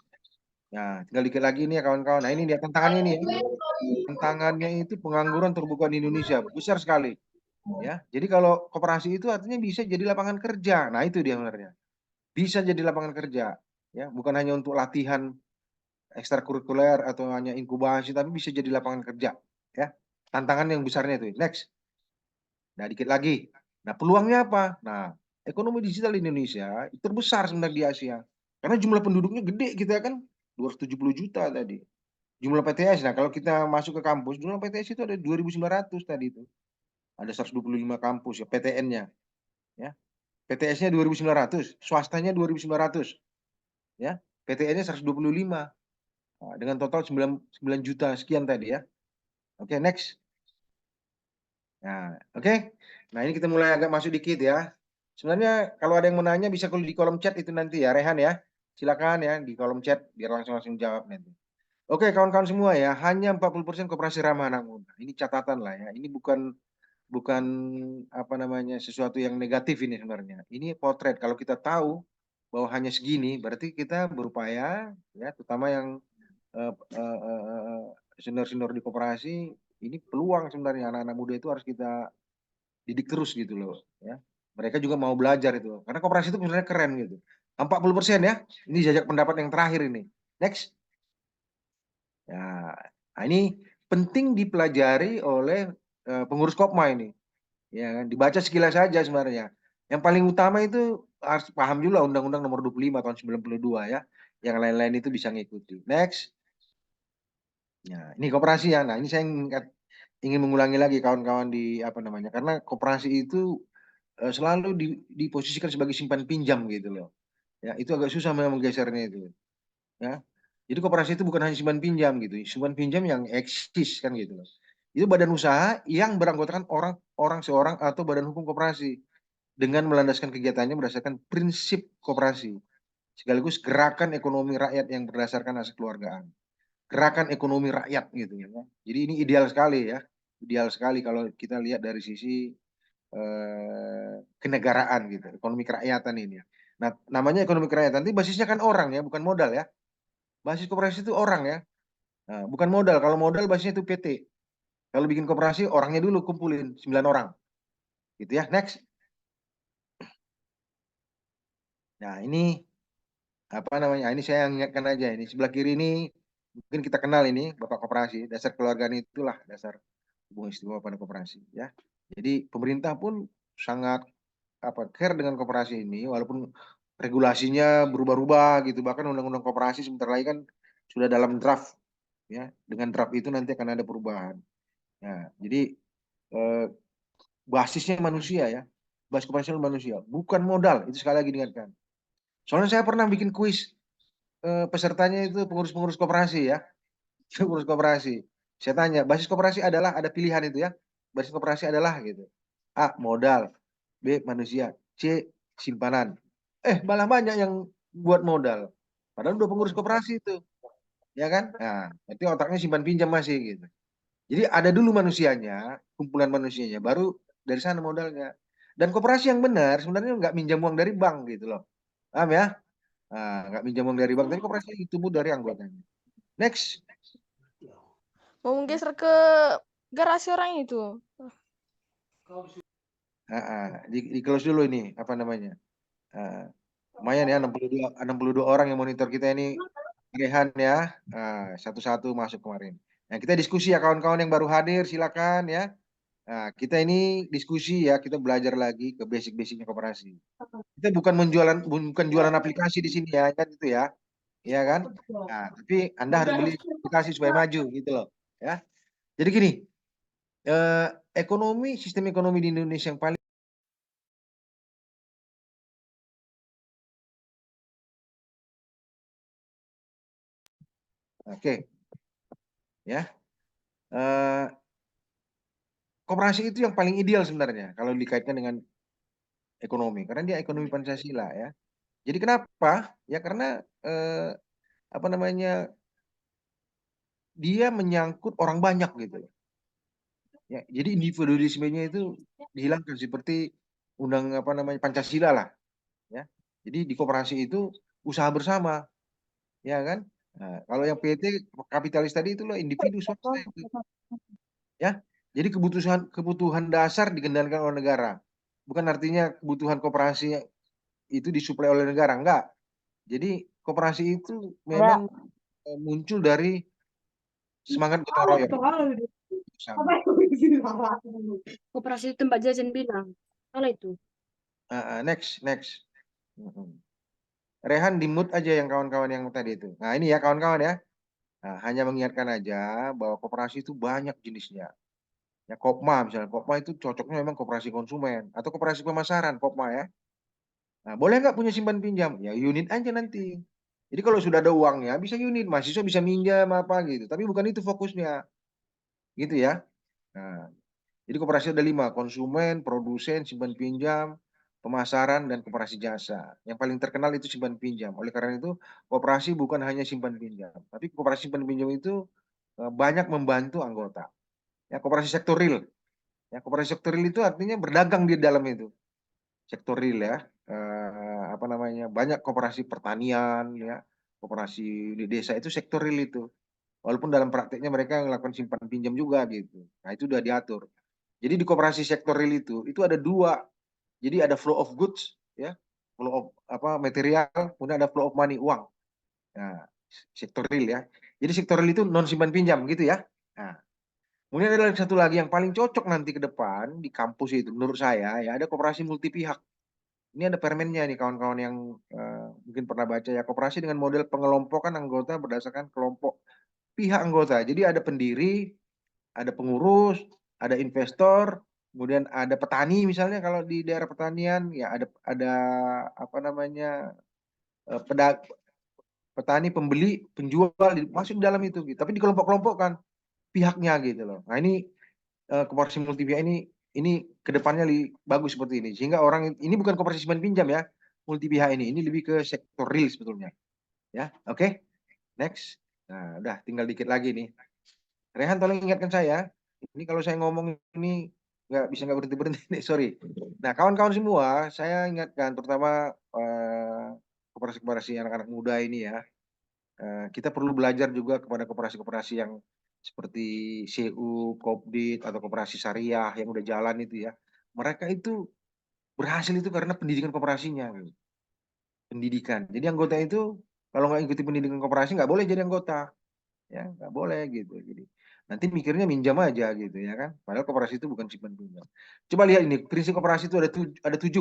Nah, tinggal dikit lagi nih ya kawan-kawan. Nah, ini dia tantangannya ini ya. Tantangannya itu pengangguran terbuka di Indonesia besar sekali. Ya, jadi kalau koperasi itu artinya bisa jadi lapangan kerja. Nah, itu dia sebenarnya. Bisa jadi lapangan kerja. Ya, bukan hanya untuk latihan ekstrakurikuler atau hanya inkubasi, tapi bisa jadi lapangan kerja. Ya, tantangan yang besarnya itu. Next. Nah, dikit lagi. Nah, peluangnya apa? Nah, ekonomi digital di Indonesia terbesar sebenarnya di Asia. Karena jumlah penduduknya gede kita kan 270 juta tadi. Jumlah PTS. Nah, kalau kita masuk ke kampus, jumlah PTS itu ada 2.900 tadi itu. Ada 125 kampus ya PTN-nya. Ya. PTS-nya 2.900, swastanya 2.900. Ya. PTN-nya 125. Nah, dengan total 9 juta sekian tadi ya. Oke, next. Nah, oke. Nah, ini kita mulai agak masuk dikit ya. Sebenarnya kalau ada yang mau nanya bisa di kolom chat itu nanti ya, Rehan ya. Silakan ya di kolom chat biar langsung jawab nanti. Oke, kawan-kawan semua ya, hanya 40% koperasi ramah anak muda. Ini catatan lah ya. Ini bukan bukan apa namanya sesuatu yang negatif ini sebenarnya. Ini potret. Kalau kita tahu bahwa hanya segini, berarti kita berupaya ya, terutama yang senior-senior di koperasi, ini peluang sebenarnya anak-anak muda itu harus kita didik terus gitu loh ya. Mereka juga mau belajar itu. Karena koperasi itu sebenarnya keren gitu. 40% ya. Ini jajak pendapat yang terakhir ini. Next. Ya, nah ini penting dipelajari oleh pengurus Kopma ini. Ya kan, dibaca sekilas saja sebenarnya. Yang paling utama itu harus paham juga Undang-Undang Nomor 25 tahun 92 ya. Yang lain-lain itu bisa ngikuti. Next. Ya, ini koperasi ya. Nah, ini saya ingin mengulangi lagi kawan-kawan di apa namanya? Karena koperasi itu selalu diposisikan sebagai simpan pinjam gitu loh. Ya, itu agak susah memang menggesernya itu. Ya. Jadi koperasi itu bukan hanya simpan pinjam gitu. Simpan pinjam yang eksis kan gitu loh. Itu badan usaha yang beranggotakan orang seorang atau badan hukum koperasi dengan melandaskan kegiatannya berdasarkan prinsip koperasi sekaligus gerakan ekonomi rakyat yang berdasarkan aset keluargaan. Gerakan ekonomi rakyat gitu ya. Jadi ini ideal sekali ya. Ideal sekali kalau kita lihat dari sisi kenegaraan gitu, ekonomi kerakyatan ini. Nah, namanya ekonomi kerakyatan itu basisnya kan orang ya, bukan modal ya. Basis koperasi itu orang ya. Nah, bukan modal. Kalau modal basisnya itu PT. Kalau bikin koperasi orangnya dulu kumpulin 9 orang. Gitu ya. Next. Nah, ini apa namanya? Ini saya ingatkan aja ini. Sebelah kiri ini mungkin kita kenal ini Bapak Koperasi. Dasar keluargaan itulah dasar hubungan istimewa pada koperasi ya. Jadi pemerintah pun sangat care dengan koperasi ini walaupun regulasinya berubah-ubah gitu, bahkan undang-undang koperasi sebentar lagi kan sudah dalam draft ya. Dengan draft itu nanti akan ada perubahan. Nah, jadi basisnya manusia ya. Basis koperasi manusia, bukan modal. Itu sekali lagi diingatkan. Soalnya saya pernah bikin kuis pesertanya itu pengurus-pengurus koperasi ya. Pengurus koperasi. Saya tanya, basis koperasi adalah ada pilihan itu ya. Basis koperasi adalah gitu. A, modal. B, manusia. C, simpanan. Malah banyak yang buat modal. Padahal udah pengurus koperasi itu. Ya kan? Nah, berarti otaknya simpan pinjam masih gitu. Jadi ada dulu manusianya, kumpulan manusianya, baru dari sana modalnya. Dan koperasi yang benar sebenarnya nggak minjam uang dari bank gitu loh. Paham ya? Nah, nggak minjam uang dari bank, tapi koperasi tumbuh dari anggotanya. Next. Mau menggeser ke garasi orang itu. Di close dulu ini apa namanya? Lumayan ya 62 orang yang monitor kita ini Rehan ya. Satu-satu masuk kemarin. Nah, kita diskusi ya kawan-kawan yang baru hadir silakan ya. Nah, kita ini diskusi ya, kita belajar lagi ke basic-basicnya koperasi. Kita bukan jualan aplikasi di sini ya, kan itu ya. Iya kan? Nah, tapi Anda harus beli aplikasi supaya maju gitu loh, ya. Jadi gini, sistem ekonomi di Indonesia yang paling oke, ya. Koperasi itu yang paling ideal sebenarnya kalau dikaitkan dengan ekonomi, karena dia ekonomi Pancasila ya. Jadi kenapa? Ya karena apa namanya? Dia menyangkut orang banyak gitu loh. Ya, jadi individualismenya itu dihilangkan seperti undang apa namanya Pancasila lah, ya. Jadi di koperasi itu usaha bersama, ya kan? Nah, kalau yang PT kapitalis tadi itu loh individu swasta itu, ya. Jadi kebutuhan dasar dikendalikan oleh negara. Bukan artinya kebutuhan koperasi itu disuplai oleh negara, enggak. Jadi koperasi itu memang muncul dari semangat gotong royong sama. Koperasi tempat jajan bilang. Kalau itu. Next. Rehan di mute aja yang kawan-kawan yang tadi itu. Nah ini ya kawan-kawan ya. Nah, hanya mengingatkan aja bahwa koperasi itu banyak jenisnya. Ya Kopma misalnya, Kopma itu cocoknya memang koperasi konsumen atau koperasi pemasaran Kopma ya. Nah boleh nggak punya simpan pinjam? Ya unit aja nanti. Jadi kalau sudah ada uangnya bisa unit, mahasiswa bisa minjam apa gitu. Tapi bukan itu fokusnya, gitu ya. Nah, jadi koperasi ada 5, konsumen, produsen, simpan pinjam, pemasaran, dan koperasi jasa. Yang paling terkenal itu simpan pinjam. Oleh karena itu, koperasi bukan hanya simpan pinjam, tapi koperasi simpan pinjam itu banyak membantu anggota. Ya, koperasi sektor real. Ya, koperasi sektor real itu artinya berdagang di dalam itu. Sektor real ya. Apa namanya? Banyak koperasi pertanian ya, koperasi di desa itu sektor real itu. Walaupun dalam prakteknya mereka melakukan simpan pinjam juga gitu. Nah, itu sudah diatur. Jadi di koperasi sektor real itu ada 2. Jadi ada flow of goods ya, flow of apa material, kemudian ada flow of money, uang. Nah, sektor real ya. Jadi sektor real itu non simpan pinjam gitu ya. Nah, kemudian ada satu lagi yang paling cocok nanti ke depan di kampus itu menurut saya ya, ada koperasi multi pihak. Ini ada permennya nih kawan-kawan yang mungkin pernah baca ya, koperasi dengan model pengelompokan anggota berdasarkan kelompok pihak anggota. Jadi ada pendiri, ada pengurus, ada investor, kemudian ada petani misalnya kalau di daerah pertanian ya ada apa namanya petani, pembeli, penjual masuk di dalam itu gitu. Tapi dikelompok-kelompokkan pihaknya gitu loh. Nah, ini koperasi multi pihak ini kedepannya bagus seperti ini sehingga orang ini bukan koperasi simpan pinjam ya, multi pihak ini lebih ke sektor real sebetulnya ya. Oke. Next. Nah, udah tinggal dikit lagi nih. Rehan tolong ingatkan saya. Ini kalau saya ngomong ini nggak berhenti nih, sorry. Nah, kawan-kawan semua, saya ingatkan terutama koperasi-koperasi anak-anak muda ini ya. Kita perlu belajar juga kepada koperasi-koperasi yang seperti CU, Kopdit atau koperasi syariah yang udah jalan itu ya. Mereka itu berhasil itu karena pendidikan koperasinya. Gitu. Pendidikan. Jadi anggota itu kalau nggak ikuti pendidikan koperasi nggak boleh jadi anggota. Ya nggak boleh gitu. Jadi nanti mikirnya minjam aja gitu ya kan. Padahal koperasi itu bukan simpan pinjam. Coba lihat ini prinsip koperasi itu ada 7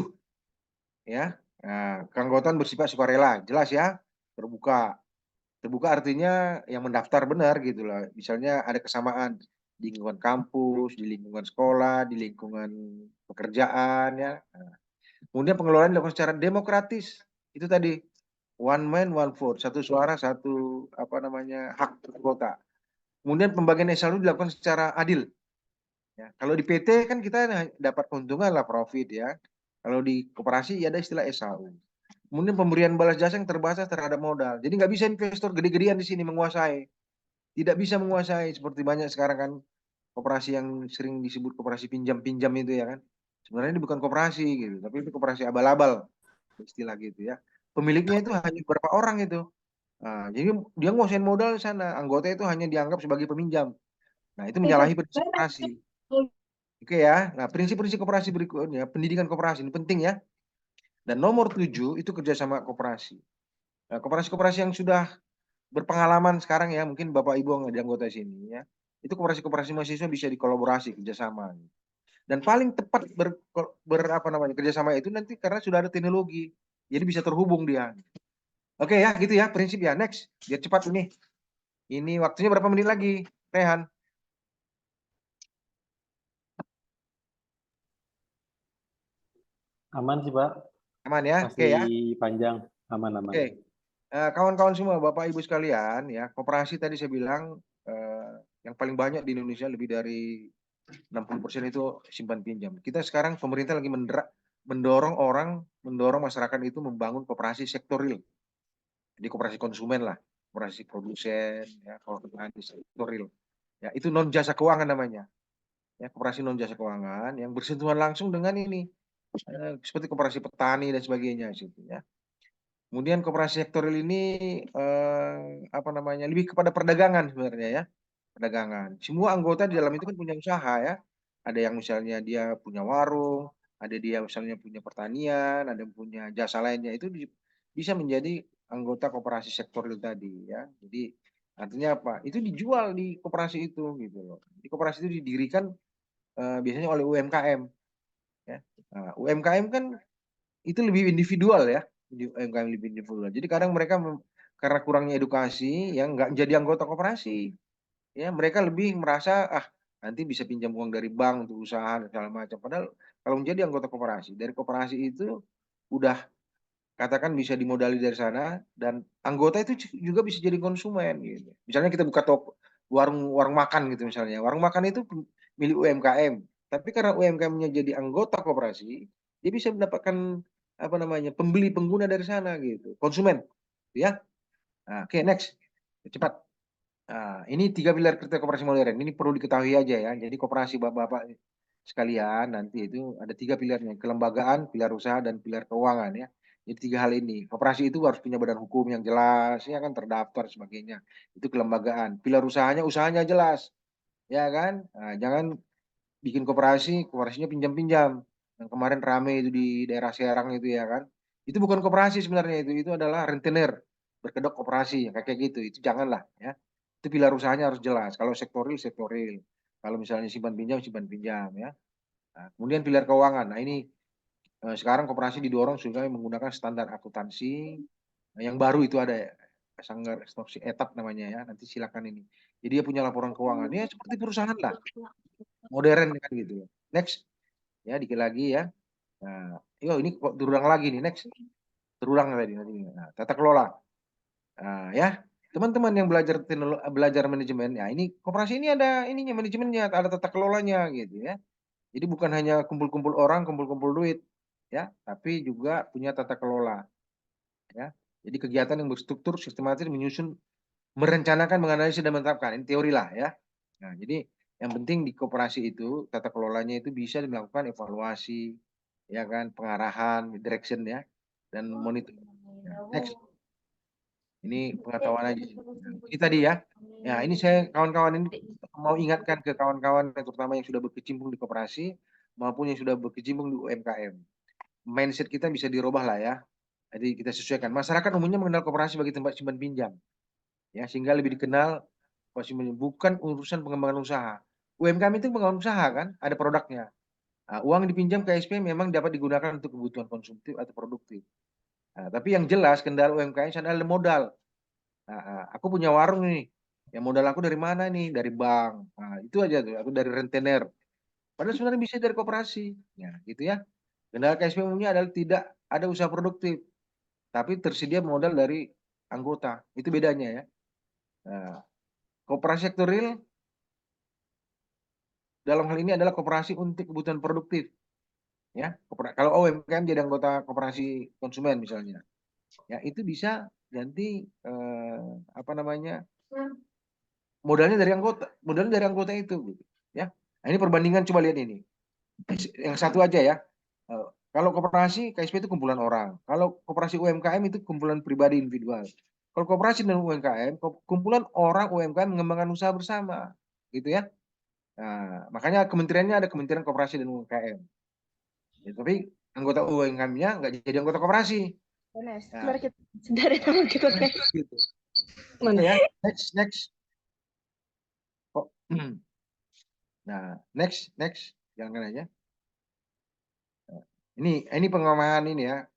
ya. Nah, keanggotaan bersifat sukarela, jelas ya, terbuka. Terbuka artinya yang mendaftar benar gitu loh. Misalnya ada kesamaan di lingkungan kampus, di lingkungan sekolah, di lingkungan pekerjaan ya. Nah, kemudian pengelolaan dilakukan secara demokratis. Itu tadi one man one vote, satu suara satu apa namanya hak anggota. Kemudian pembagian SLU dilakukan secara adil. Ya, kalau di PT kan kita dapat keuntungan lah profit ya. Kalau di koperasi ya ada istilah SAU. Kemudian pemberian balas jasa yang terbatas terhadap modal. Jadi nggak bisa investor gede-gedean di sini menguasai. Tidak bisa menguasai seperti banyak sekarang kan koperasi yang sering disebut koperasi pinjam-pinjam itu ya kan. Sebenarnya ini bukan koperasi gitu, tapi itu koperasi abal-abal istilah gitu ya. Pemiliknya itu hanya beberapa orang itu. Nah, jadi dia nguasain modal di sana, anggota itu hanya dianggap sebagai peminjam. Nah, itu menyalahi prinsip koperasi. Oke ya. Nah, prinsip-prinsip koperasi berikutnya, pendidikan koperasi ini penting ya. Dan nomor 7 itu kerjasama koperasi. Nah, koperasi-koperasi yang sudah berpengalaman sekarang ya, mungkin Bapak Ibu yang ada anggota sini ya, itu koperasi-koperasi mahasiswa bisa dikolaborasi kerjasama. Dan paling tepat apa namanya kerjasama itu nanti karena sudah ada teknologi, jadi bisa terhubung dia. Oke ya, gitu ya prinsip ya. Next, biar cepat ini. Ini waktunya berapa menit lagi, Rehan? Aman sih, Pak. Aman ya, oke Masih ya. panjang, aman-aman. Oke. Kawan-kawan semua, Bapak Ibu sekalian, ya koperasi tadi saya bilang yang paling banyak di Indonesia lebih dari 60% itu simpan pinjam. Kita sekarang pemerintah lagi mendorong masyarakat itu membangun koperasi sektor real. Jadi koperasi konsumen lah, koperasi produsen, ya kalau petani sektor real. Ya itu non jasa keuangan namanya. Ya koperasi non jasa keuangan yang bersentuhan langsung dengan ini seperti koperasi petani dan sebagainya gitu ya. Kemudian koperasi sektoral ini apa namanya lebih kepada perdagangan sebenarnya ya, perdagangan. Semua anggota di dalam itu kan punya usaha ya. Ada yang misalnya dia punya warung, ada dia misalnya punya pertanian, ada yang punya jasa lainnya itu bisa menjadi anggota koperasi sektoral tadi ya. Jadi artinya apa? Itu dijual di koperasi itu gitu loh. Di koperasi itu didirikan biasanya oleh UMKM ya. Nah, UMKM kan itu lebih individual ya, UMKM lebih individual. Jadi kadang mereka karena kurangnya edukasi yang nggak jadi anggota koperasi, ya mereka lebih merasa nanti bisa pinjam uang dari bank untuk usaha dan segala macam. Padahal kalau menjadi anggota koperasi, dari koperasi itu udah katakan bisa dimodali dari sana dan anggota itu juga bisa jadi konsumen gitu. Misalnya kita buka toko warung makan gitu misalnya. Warung makan itu milik UMKM. Tapi karena UMKM-nya jadi anggota koperasi, dia bisa mendapatkan apa namanya pembeli pengguna dari sana gitu, konsumen, ya. Nah, oke, next, cepat. Nah, ini 3 pilar kerja koperasi modern. Ini perlu diketahui aja ya. Jadi koperasi bapak-bapak sekalian nanti itu ada 3 pilarnya, kelembagaan, pilar usaha, dan pilar keuangan ya. Jadi 3 hal ini. Koperasi itu harus punya badan hukum yang jelas, ya kan terdaftar sebagainya. Itu kelembagaan. Pilar usahanya jelas, ya kan. Nah, jangan bikin koperasi, koperasinya pinjam-pinjam. Yang kemarin rame itu di daerah Serang itu ya kan. Itu bukan koperasi sebenarnya itu adalah rentenir berkedok koperasi kayak gitu. Itu janganlah ya. Itu pilar usahanya harus jelas. Kalau sektoril, sektoril. Kalau misalnya simpan pinjam ya. Nah, kemudian pilar keuangan. Nah, ini sekarang koperasi didorong supaya menggunakan standar akuntansi. Nah, yang baru itu ada Sanggar Instruksi Etap namanya ya. Nanti silakan ini. Jadi dia punya laporan keuangan. Ya seperti perusahaan lah. Modern kan gitu. Next. Ya, dikit lagi ya. Nah, ini kok terulang lagi nih. Next. Terulang tadi. Nah, tata kelola. Nah, ya. Teman-teman yang belajar manajemen, ya ini koperasi ini ada ininya manajemennya, ada tata kelolanya gitu ya. Jadi bukan hanya kumpul-kumpul orang, kumpul-kumpul duit, ya, tapi juga punya tata kelola, ya. Jadi kegiatan yang berstruktur, sistematis, menyusun, merencanakan, menganalisis dan menetapkan. Ini teori lah, ya. Nah, jadi yang penting di koperasi itu tata kelolanya itu bisa dilakukan evaluasi, ya kan, pengarahan, direction ya, dan monitor. Next. Ini pengetahuan aja. Ini tadi ya. Ya, ini saya kawan-kawan ini mau ingatkan ke kawan-kawan terutama yang sudah berkecimpung di koperasi maupun yang sudah berkecimpung di UMKM. Mindset kita bisa dirubah lah ya. Jadi kita sesuaikan. Masyarakat umumnya mengenal koperasi sebagai tempat simpan pinjam. Ya, sehingga lebih dikenal koperasi bukan urusan pengembangan usaha. UMKM itu pengembangan usaha kan, ada produknya. Nah, uang dipinjam ke SP memang dapat digunakan untuk kebutuhan konsumtif atau produktif. Nah, tapi yang jelas kendala UMKM adalah modal. Nah, aku punya warung nih. Ya modal aku dari mana nih? Dari bank. Nah, itu aja tuh. Aku dari rentenir. Padahal sebenarnya bisa dari koperasi. Ya, gitu ya. Kendala KSP umumnya adalah tidak ada usaha produktif, tapi tersedia modal dari anggota. Itu bedanya ya. Nah, koperasi sektoril dalam hal ini adalah koperasi untuk kebutuhan produktif. Ya, kalau UMKM jadi anggota koperasi konsumen misalnya, ya itu bisa nanti apa namanya modalnya dari anggota itu, gitu. Ya, nah, ini perbandingan coba lihat ini. Yang satu aja ya. Kalau koperasi KSP itu kumpulan orang. Kalau koperasi UMKM itu kumpulan pribadi individual. Kalau koperasi dan UMKM, kumpulan orang UMKM mengembangkan usaha bersama, gitu ya. Nah, makanya kementeriannya ada Kementerian Koperasi dan UMKM. Ya, tapi anggota UMKM-nya nggak jadi anggota koperasi. Nah, Dari nama kita gitu. Ya, next. Oh. Nah, next, jangan aja. Ini pengamahan ini ya.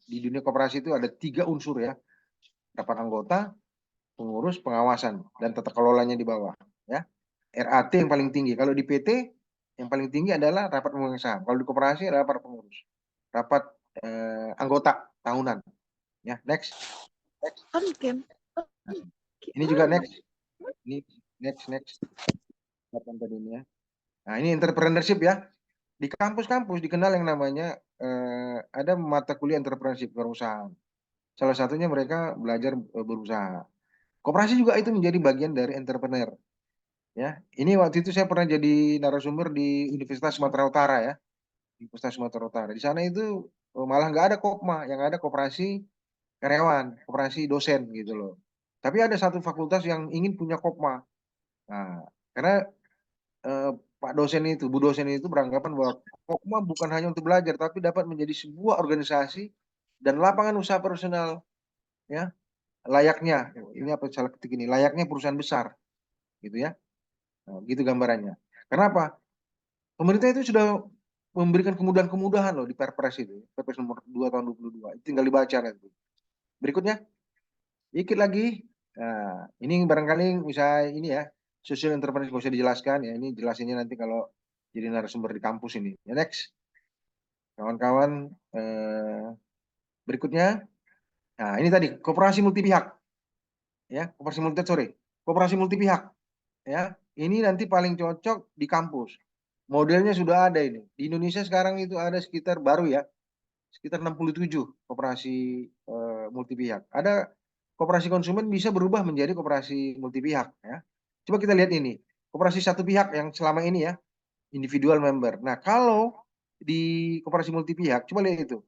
Di dunia koperasi itu ada 3 unsur ya. Rapat anggota, pengurus, pengawasan, dan tata kelolanya di bawah. Ya, RAT yang paling tinggi. Kalau di PT yang paling tinggi adalah rapat pemegang saham. Kalau di koperasi adalah rapat pengurus. Rapat anggota tahunan. Ya, next. Ini juga next. Ini next. Tadi ini ya. Nah, ini entrepreneurship ya. Di kampus-kampus dikenal yang namanya ada mata kuliah entrepreneurship perusahaan. Salah satunya mereka belajar berusaha. Koperasi juga itu menjadi bagian dari entrepreneur. Ya, ini waktu itu saya pernah jadi narasumber di Universitas Sumatera Utara ya. Universitas Sumatera Utara. Di sana itu malah nggak ada kopma, yang ada koperasi karyawan, koperasi dosen gitu loh. Tapi ada satu fakultas yang ingin punya Kopma. Nah, karena Pak dosen itu, Bu dosen itu beranggapan bahwa Kopma bukan hanya untuk belajar, tapi dapat menjadi sebuah organisasi dan lapangan usaha profesional, ya, layaknya. Ini apa salah ketik ini? Layaknya perusahaan besar, gitu ya. Nah, gitu gambarannya. Kenapa? Pemerintah itu sudah memberikan kemudahan-kemudahan loh di Perpres itu, Perpres nomor 2 tahun 2022. Itu tinggal dibaca nanti. Berikutnya, dikit lagi. Nah, ini barangkali bisa ini ya, social entrepreneur nggak usah dijelaskan ya. Ini jelasinnya nanti kalau jadi narasumber di kampus ini. Ya, next, kawan-kawan. Berikutnya, nah ini tadi koperasi multi pihak, ya, koperasi multi pihak, ya. Ini nanti paling cocok di kampus. Modelnya sudah ada ini. Di Indonesia sekarang itu ada sekitar baru ya, sekitar 67 koperasi multi pihak. Ada koperasi konsumen bisa berubah menjadi koperasi multi pihak ya. Coba kita lihat ini. Koperasi satu pihak yang selama ini ya, individual member. Nah, kalau di koperasi multi pihak, coba lihat itu.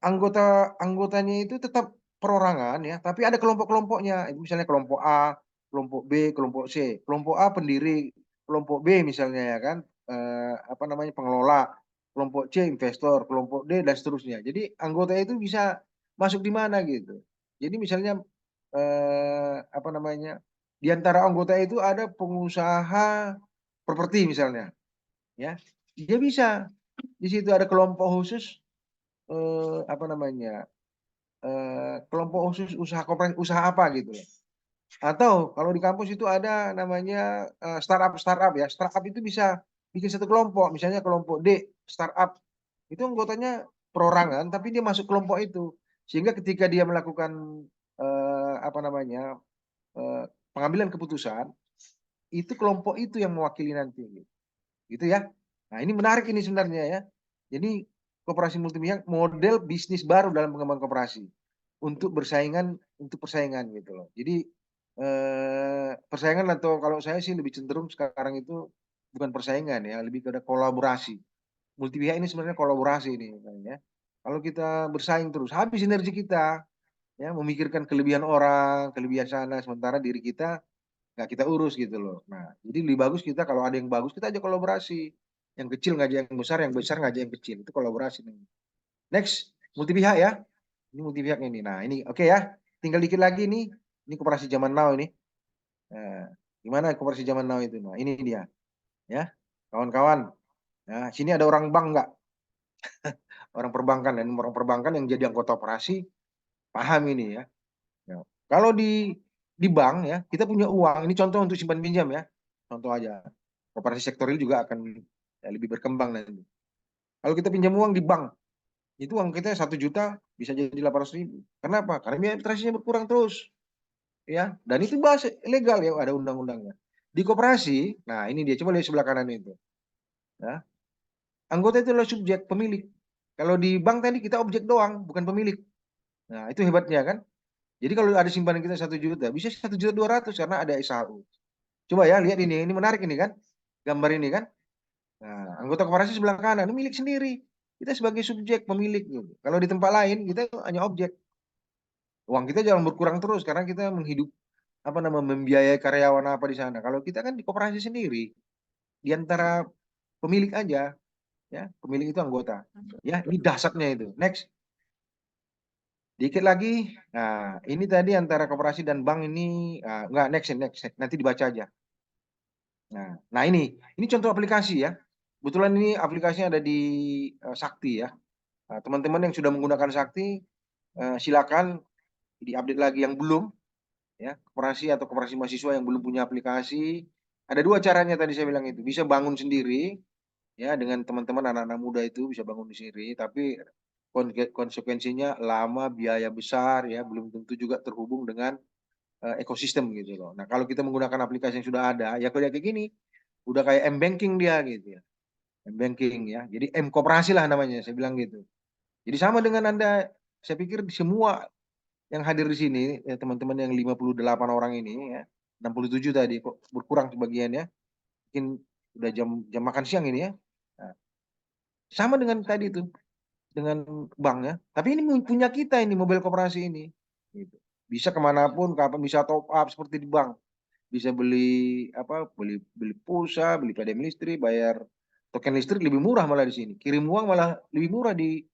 Anggotanya itu tetap perorangan ya, tapi ada kelompok-kelompoknya. Itu misalnya kelompok A, kelompok B, kelompok C. Kelompok A pendiri, kelompok B misalnya ya kan, apa namanya, pengelola, kelompok C investor, kelompok D dan seterusnya. Jadi anggota itu bisa masuk di mana gitu. Jadi misalnya apa namanya, di antara anggota itu ada pengusaha properti misalnya, ya, dia bisa di situ ada kelompok khusus apa namanya, kelompok khusus usaha usaha apa gitu loh. Atau kalau di kampus itu ada namanya startup ya. Startup itu bisa bikin satu kelompok, misalnya kelompok D startup itu anggotanya perorangan, tapi dia masuk kelompok itu sehingga ketika dia melakukan apa namanya pengambilan keputusan itu kelompok itu yang mewakili nanti, gitu ya. Nah ini menarik ini sebenarnya ya. Jadi koperasi multipihak model bisnis baru dalam pengembangan koperasi untuk persaingan gitu loh. Jadi persaingan atau kalau saya sih lebih cenderung sekarang itu bukan persaingan ya, lebih ke kolaborasi. Multipihak ini sebenarnya kolaborasi ini ya. Kalau kita bersaing terus habis energi kita ya, memikirkan kelebihan orang, kelebihan sana, sementara diri kita nggak kita urus gitu loh. Nah, jadi lebih bagus kita kalau ada yang bagus kita aja kolaborasi. Yang kecil ngajak yang besar ngajak yang kecil. Itu kolaborasi. Next, multi pihak ya. Ini multi pihak ini. Nah, ini oke ya. Tinggal dikit lagi nih. Ini koperasi zaman now ini. Nah, gimana koperasi zaman now itu? Nah, ini dia. Ya, kawan-kawan. Nah, sini ada orang bank nggak? Orang perbankan dan orang perbankan yang jadi anggota operasi paham ini ya. Ya. Kalau di bank ya, kita punya uang. Ini contoh untuk simpan pinjam ya. Contoh aja. Koperasi sektorial juga akan ya, lebih berkembang nanti. Kalau kita pinjam uang di bank, itu uang kita 1 juta bisa jadi 800.000. Kenapa? Karena biaya administrasinya berkurang terus. Ya, dan itu bahasa legal ya, ada undang-undangnya. Di koperasi, nah ini dia, coba lihat sebelah kanan itu. Ya. Anggota itu adalah subjek, pemilik. Kalau di bank tadi kita objek doang, bukan pemilik. Nah, itu hebatnya kan. Jadi kalau ada simpanan kita 1 juta, bisa 1.200.000 karena ada SHU. Coba ya, lihat ini menarik ini kan, gambar ini kan. Nah, anggota koperasi sebelah kanan, ini milik sendiri. Kita sebagai subjek, pemilik gitu. Kalau di tempat lain, kita hanya objek. Uang kita jangan berkurang terus karena kita apa namanya, membiayai karyawan apa di sana. Kalau kita kan di koperasi sendiri, di antara pemilik aja, ya, pemilik itu anggota. Ya, ini dahsyatnya itu. Next. Dikit lagi. Nah, ini tadi antara koperasi dan bank ini enggak, next, nanti dibaca aja. Nah ini contoh aplikasi ya. Kebetulan ini aplikasinya ada di Sakti ya. Nah, teman-teman yang sudah menggunakan Sakti, silakan diupdate lagi yang belum, ya, koperasi atau koperasi mahasiswa yang belum punya aplikasi. Ada 2 caranya tadi saya bilang itu. Bisa bangun sendiri, ya, dengan teman-teman anak-anak muda itu bisa bangun sendiri. Tapi konsekuensinya lama, biaya besar, ya, belum tentu juga terhubung dengan ekosistem gitu loh. Nah kalau kita menggunakan aplikasi yang sudah ada, ya kayak gini, udah kayak M-Banking dia gitu ya. M-Banking ya. Jadi M-Koperasi lah namanya, saya bilang gitu. Jadi sama dengan Anda, saya pikir semua yang hadir di sini, ya, teman-teman yang 58 orang ini ya, 67 tadi, kok berkurang sebagiannya. Mungkin udah jam makan siang ini ya. Nah, sama dengan tadi itu. bank ya. Tapi ini punya kita ini mobil koperasi ini. Gitu. Bisa kemanapun, kapan bisa top up seperti di bank. Bisa beli apa? Beli pulsa, beli PDM listrik, bayar token listrik lebih murah malah di sini. Kirim uang malah lebih murah di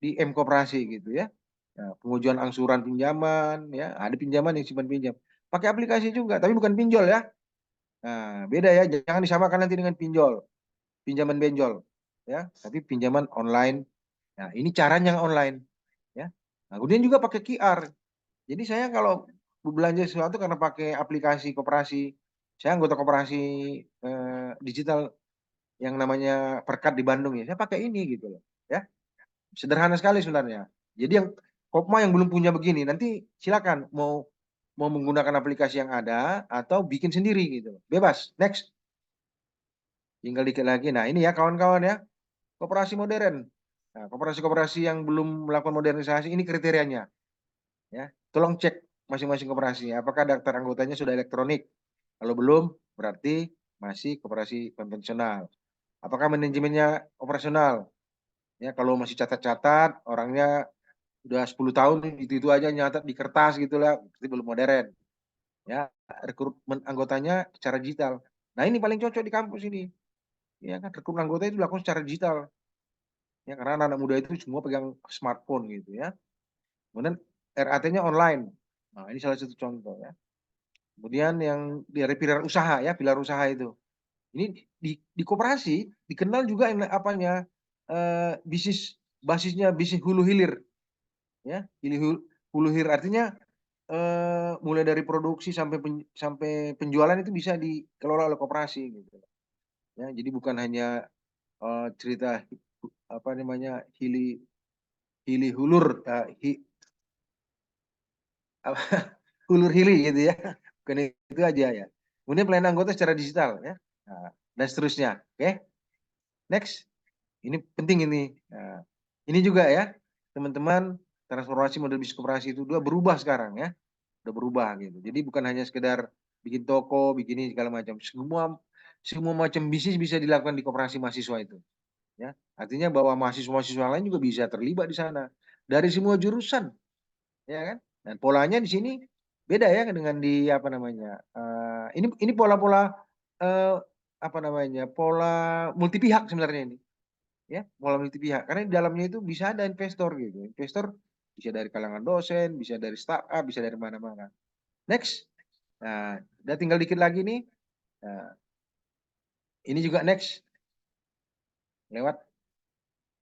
M Koperasi gitu ya. Nah, pengujuan angsuran pinjaman ya, ada pinjaman yang simpan pinjam. Pakai aplikasi juga, tapi bukan pinjol ya. Nah, beda ya, jangan disamakan nanti dengan pinjol, pinjaman benjol ya, tapi pinjaman online. Nah, ini caranya yang online ya. Nah, kemudian juga pakai QR. Jadi saya kalau belanja sesuatu karena pakai aplikasi koperasi, saya anggota koperasi digital yang namanya Perkat di Bandung ya, saya pakai ini gitu loh ya. Sederhana sekali sebenarnya. Jadi yang Kopma yang belum punya begini, nanti silakan mau menggunakan aplikasi yang ada atau bikin sendiri gitu. Bebas. Next. Tinggal dikit lagi. Nah, ini ya kawan-kawan ya. Koperasi modern. Nah, koperasi-koperasi yang belum melakukan modernisasi ini kriterianya. Ya. Tolong cek masing-masing koperasi. Apakah daftar anggotanya sudah elektronik? Kalau belum, berarti masih koperasi konvensional. Apakah manajemennya operasional? Ya, kalau masih catat-catat, orangnya udah 10 tahun itu aja nyatat di kertas gitu lah, berarti belum modern. Ya, rekrutmen anggotanya secara digital. Nah, ini paling cocok di kampus ini. Ya kan, rekrutmen anggota itu dilakukan secara digital. Ya, karena anak-anak muda itu semua pegang smartphone gitu ya. Kemudian RAT-nya online. Nah, ini salah satu contoh ya. Kemudian yang dari pilar usaha itu. Ini di koperasi dikenal juga apanya bisnis basisnya bisnis hulu hilir. Ya, hulu hilir artinya mulai dari produksi sampai penjualan itu bisa dikelola oleh koperasi gitu. Ya, jadi bukan hanya cerita apa namanya hili hulur hulur hili gitu ya. Bukan itu aja ya. Kemudian pelayanan anggota secara digital ya. Nah, dan seterusnya. Oke. Next. Ini penting ini. Nah, ini juga ya, teman-teman, transformasi model bisnis koperasi itu udah berubah sekarang ya. Udah berubah gitu. Jadi bukan hanya sekedar bikin toko, bikin ini segala macam. Semua macam bisnis bisa dilakukan di koperasi mahasiswa itu. Ya, artinya bahwa mahasiswa-mahasiswa lain juga bisa terlibat di sana dari semua jurusan, ya kan? Dan polanya di sini beda ya dengan di apa namanya? Ini pola-pola apa namanya? Pola multi pihak sebenarnya ini, ya, pola multi pihak. Karena di dalamnya itu bisa ada investor gitu. Investor bisa dari kalangan dosen, bisa dari startup, bisa dari mana-mana. Next. Nah, udah tinggal dikit lagi nih. Nah, ini juga next. Lewat.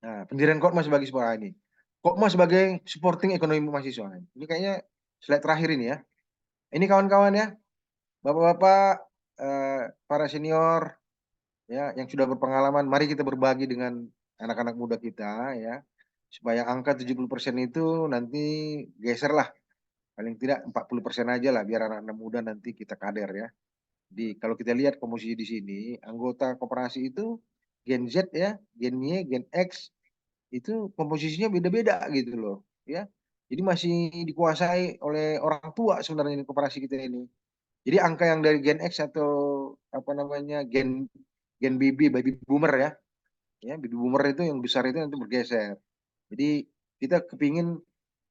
Nah, pendirian Kopma sebagai sebuah ini. Kopma sebagai supporting ekonomi mahasiswa. Ini kayaknya slide terakhir ini ya. Ini kawan-kawan ya. Bapak-bapak, para senior, ya, yang sudah berpengalaman, mari kita berbagi dengan anak-anak muda kita ya. Supaya angka 70% itu nanti geser lah. Paling tidak 40% aja lah, biar anak-anak muda nanti kita kader ya. Jadi kalau kita lihat komposisi di sini, anggota koperasi itu Gen Z ya, Gen Y, Gen X itu komposisinya beda-beda gitu loh, ya. Jadi masih dikuasai oleh orang tua sebenarnya ini koperasi kita ini. Jadi angka yang dari Gen X atau apa namanya Gen Gen baby boomer ya baby boomer itu yang besar itu nanti bergeser. Jadi kita kepingin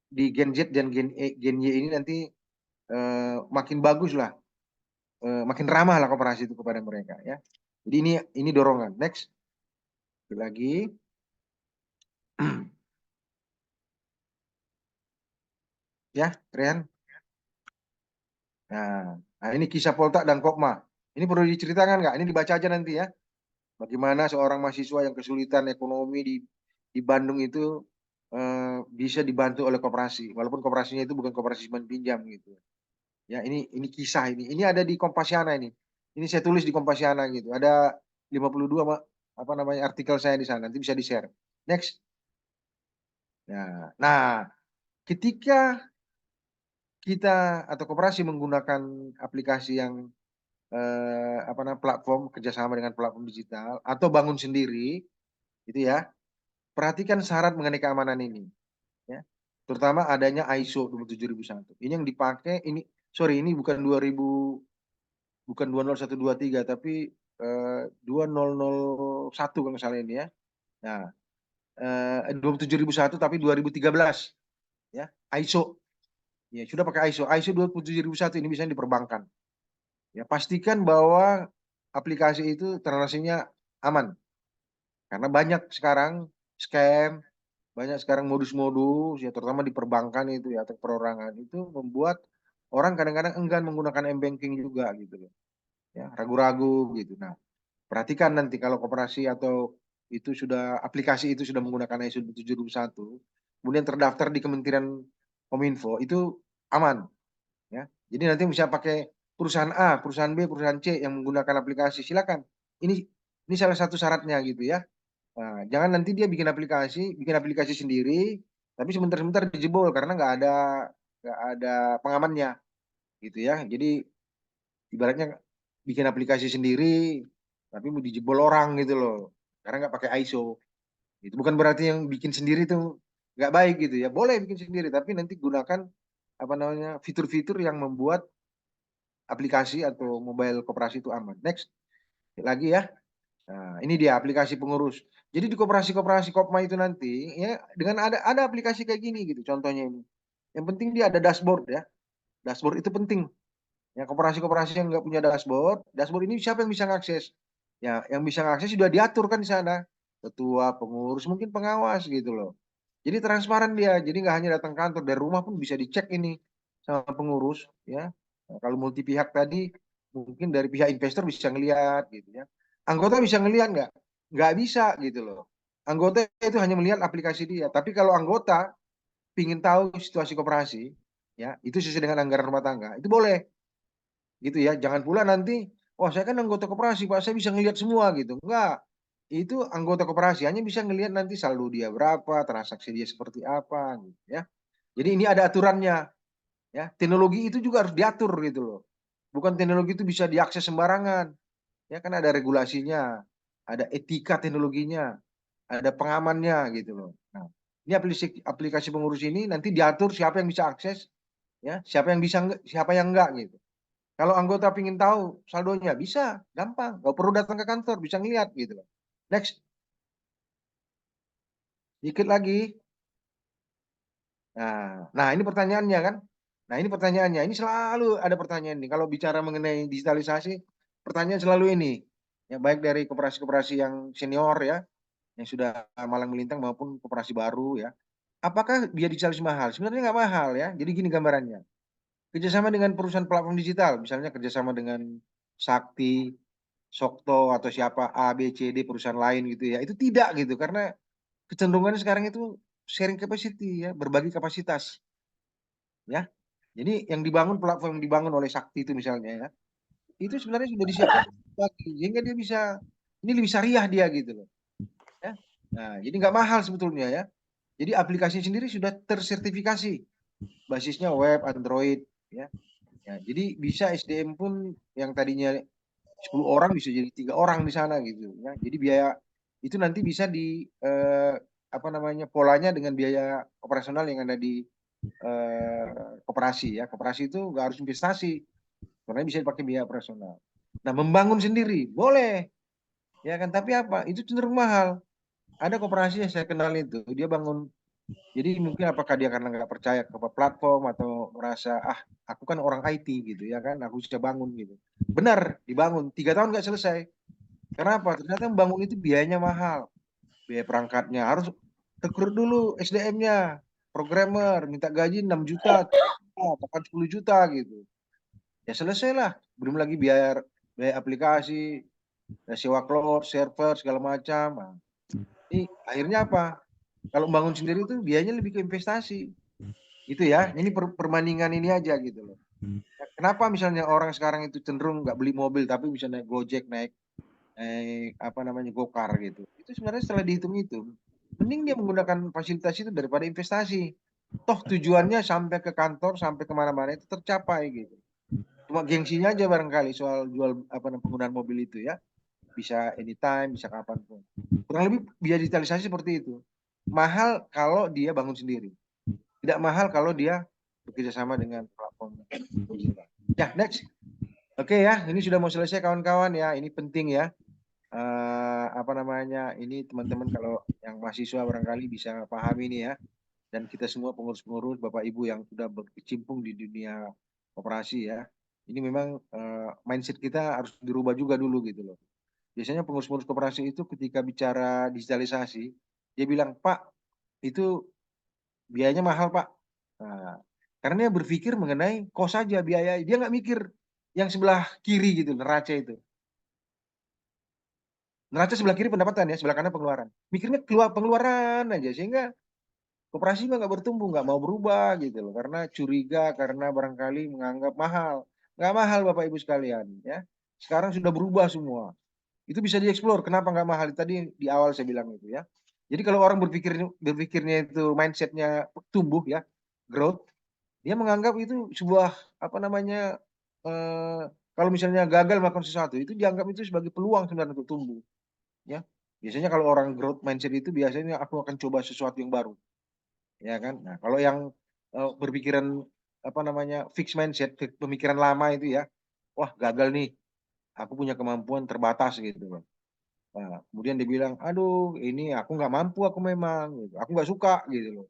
di Gen Z dan Gen Y ini nanti makin bagus lah, makin ramah lah koperasi itu kepada mereka ya. Jadi ini dorongan. Next lagi. Ya, Rian. Nah, ini kisah Poltak dan Kopma. Ini perlu diceritakan nggak? Ini dibaca aja nanti ya. Bagaimana seorang mahasiswa yang kesulitan ekonomi di Bandung itu bisa dibantu oleh koperasi, walaupun koperasinya itu bukan koperasi simpan pinjam gitu. Ya, ini kisah ini. Ini ada di Kompasiana ini. Ini saya tulis di Kompasiana gitu. Ada 52 apa namanya artikel saya di sana. Nanti bisa di-share. Next. Nah, ketika kita atau koperasi menggunakan aplikasi yang apa namanya platform kerjasama dengan platform digital atau bangun sendiri, gitu ya. Perhatikan syarat mengenai keamanan ini, ya. Terutama adanya ISO 27001. Ini yang dipakai ini, sorry ini bukan 2000, bukan 20123 tapi 2001 kalau misalnya ini ya. Nah, 27001 tapi 2013 ya, ISO. Ya, sudah pakai ISO. ISO 27001 ini bisa diperbankan. Ya, pastikan bahwa aplikasi itu transaksinya aman. Karena banyak sekarang scam, banyak sekarang modus-modus ya, terutama di perbankan itu ya, atau perorangan itu membuat orang kadang-kadang enggan menggunakan m-banking juga gitu loh. Ya, ragu-ragu gitu. Nah, perhatikan nanti kalau koperasi atau itu sudah aplikasi itu sudah menggunakan ISO 721, kemudian terdaftar di Kementerian Kominfo itu aman ya. Jadi nanti bisa pakai perusahaan A, perusahaan B, perusahaan C yang menggunakan aplikasi, silakan. Ini salah satu syaratnya gitu ya. Nah, jangan nanti dia bikin aplikasi sendiri, tapi sebentar-sebentar dijebol karena nggak ada pengamannya gitu ya. Jadi ibaratnya bikin aplikasi sendiri, tapi mau dijebol orang gitu loh, karena nggak pakai ISO. Itu bukan berarti yang bikin sendiri itu nggak baik gitu ya. Boleh bikin sendiri, tapi nanti gunakan apa namanya fitur-fitur yang membuat aplikasi atau mobile koperasi itu aman. Next lagi ya. Nah, ini dia aplikasi pengurus. Jadi di koperasi-koperasi Kopma itu nanti ya dengan ada aplikasi kayak gini gitu contohnya ini. Yang penting dia ada dashboard ya. Dashboard itu penting. Ya, koperasi-koperasi yang nggak punya dashboard ini siapa yang bisa mengakses? Ya, yang bisa mengakses sudah diatur kan di sana. Ketua, pengurus, mungkin pengawas gitu loh. Jadi transparan dia. Jadi nggak hanya datang kantor, dari rumah pun bisa dicek ini sama pengurus ya. Nah, kalau multi pihak tadi mungkin dari pihak investor bisa ngelihat gitu ya. Anggota bisa ngelihat nggak? Nggak bisa gitu loh. Anggota itu hanya melihat aplikasi dia. Tapi kalau anggota ingin tahu situasi koperasi, ya itu sesuai dengan anggaran rumah tangga, itu boleh gitu ya. Jangan pula nanti, wah saya kan anggota koperasi Pak, saya bisa ngelihat semua gitu. Enggak, itu anggota koperasi hanya bisa ngelihat nanti saldo dia berapa, transaksi dia seperti apa gitu ya. Jadi ini ada aturannya ya. Teknologi itu juga harus diatur gitu loh. Bukan teknologi itu bisa diakses sembarangan. Ya kan ada regulasinya, ada etika teknologinya, ada pengamannya gitu loh. Nah, ini aplikasi pengurus ini nanti diatur siapa yang bisa akses ya, siapa yang bisa siapa yang enggak gitu. Kalau anggota ingin tahu saldonya bisa, gampang, nggak perlu datang ke kantor, bisa ngeliat gitu loh. Next, dikit lagi. Nah, ini pertanyaannya kan. Nah, ini pertanyaannya. Ini selalu ada pertanyaan nih. Kalau bicara mengenai digitalisasi, pertanyaan selalu ini. Ya, baik dari koperasi-koperasi yang senior ya, yang sudah malang melintang maupun koperasi baru ya. Apakah biaya digitalisasi mahal? Sebenarnya nggak mahal ya. Jadi gini gambarannya. Kerjasama dengan perusahaan platform digital, misalnya kerjasama dengan Sakti, Sokto atau siapa A, B, C, D perusahaan lain gitu ya. Itu tidak gitu karena kecenderungannya sekarang itu sharing capacity ya, berbagi kapasitas ya. Jadi yang dibangun platform yang dibangun oleh Sakti itu misalnya ya, itu sebenarnya sudah disiapkan bagi sehingga dia bisa ini lebih syariah dia gitu loh. Ya. Nah, jadi nggak mahal sebetulnya ya. Jadi aplikasi sendiri sudah tersertifikasi, basisnya web, Android ya. Ya, jadi bisa SDM pun yang tadinya 10 orang bisa jadi 3 orang di sana gitu ya. Jadi biaya itu nanti bisa di apa namanya polanya dengan biaya operasional yang ada di koperasi ya. Koperasi itu nggak harus investasi, karena bisa dipakai biaya operasional. Nah, membangun sendiri boleh ya kan, tapi apa? Itu cenderung mahal. Ada koperasi yang saya kenal itu, dia bangun. Jadi mungkin apakah dia karena nggak percaya ke platform atau merasa aku kan orang IT gitu ya kan, aku sudah bangun gitu. Benar, dibangun 3 tahun nggak selesai. Kenapa? Ternyata membangun itu biayanya mahal. Biaya perangkatnya harus rekrut dulu SDM-nya, programmer, minta gaji 6 juta, bahkan 10 juta gitu. Ya selesailah. Belum lagi biaya aplikasi, sewa cloud, server segala macam. Nah, ini akhirnya apa? Kalau bangun sendiri itu biayanya lebih ke investasi. Gitu ya. Ini perbandingan ini aja gitu loh. Kenapa misalnya orang sekarang itu cenderung nggak beli mobil tapi bisa naik Gojek, naik apa namanya Gokar gitu. Itu sebenarnya setelah dihitung-hitung, mending dia menggunakan fasilitas itu daripada investasi. Toh tujuannya sampai ke kantor, sampai kemana-mana itu tercapai gitu. Cuma gengsinya aja barangkali soal jual apa namanya penggunaan mobil itu ya. Bisa anytime, bisa kapanpun. Kurang lebih biaya digitalisasi seperti itu. Mahal kalau dia bangun sendiri. Tidak mahal kalau dia bekerja sama dengan platform digital. Ya, next. Oke ya, ini sudah mau selesai kawan-kawan ya. Ini penting ya. apa namanya, ini teman-teman kalau yang mahasiswa barangkali bisa pahami ini ya, dan kita semua pengurus-pengurus, Bapak Ibu yang sudah berkecimpung di dunia koperasi ya, ini memang mindset kita harus dirubah juga dulu gitu loh. Biasanya pengurus-pengurus koperasi itu ketika bicara digitalisasi, dia bilang, Pak, itu biayanya mahal Pak. Nah, karena dia berpikir mengenai kos saja biaya, dia nggak mikir yang sebelah kiri gitu, neraca itu. Neraca sebelah kiri pendapatan ya, sebelah kanan pengeluaran. Mikirnya keluar pengeluaran aja, sehingga koperasi mah nggak bertumbuh, nggak mau berubah gitu loh, karena curiga, karena barangkali menganggap mahal. Nggak mahal Bapak Ibu sekalian ya. Sekarang sudah berubah semua. Itu bisa dieksplor. Kenapa nggak mahal? Tadi di awal saya bilang itu ya. Jadi kalau orang berpikirnya itu mindsetnya tumbuh ya, growth, dia menganggap itu sebuah apa namanya, kalau misalnya gagal melakukan sesuatu itu dianggap itu sebagai peluang sebenarnya untuk tumbuh ya. Biasanya kalau orang growth mindset itu biasanya aku akan coba sesuatu yang baru ya kan. Nah kalau yang berpikiran apa namanya fixed mindset, pemikiran lama itu ya, wah gagal nih, aku punya kemampuan terbatas gitu loh. Nah, kemudian dia bilang, aduh ini aku nggak mampu, aku memang, gitu. Aku nggak suka gitu loh.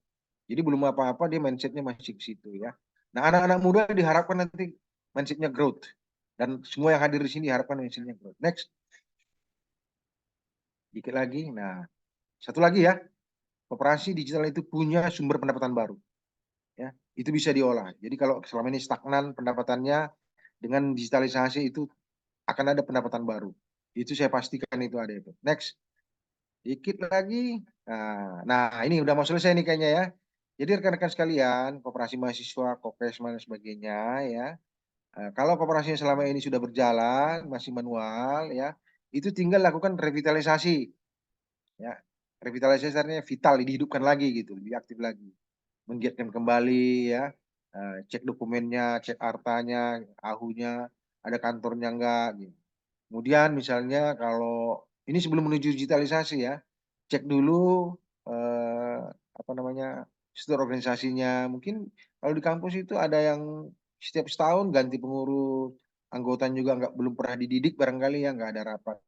Jadi belum apa-apa dia mindsetnya masih ke situ ya. Nah anak-anak muda diharapkan nanti mindsetnya growth. Dan semua yang hadir di sini diharapkan mindsetnya growth. Next, dikit lagi. Nah, satu lagi ya, koperasi digital itu punya sumber pendapatan baru. Ya, itu bisa diolah. Jadi kalau selama ini stagnan pendapatannya, dengan digitalisasi itu akan ada pendapatan baru. Itu saya pastikan itu ada itu. Next. Dikit lagi. Nah, ini udah mau selesai nih kayaknya ya. Jadi rekan-rekan sekalian, koperasi mahasiswa, kokesma dan sebagainya ya. Kalau koperasinya selama ini sudah berjalan, masih manual ya, itu tinggal lakukan revitalisasi ya. Revitalisasi artinya vital, dihidupkan lagi gitu, lebih aktif lagi. Menggiatkan kembali ya. Cek dokumennya, cek artanya, ahunya, ada kantornya enggak gitu. Kemudian misalnya kalau ini sebelum menuju digitalisasi ya, cek dulu apa namanya struktur organisasinya. Mungkin kalau di kampus itu ada yang setiap setahun ganti pengurus, anggota juga nggak belum pernah dididik barangkali ya, nggak ada rapat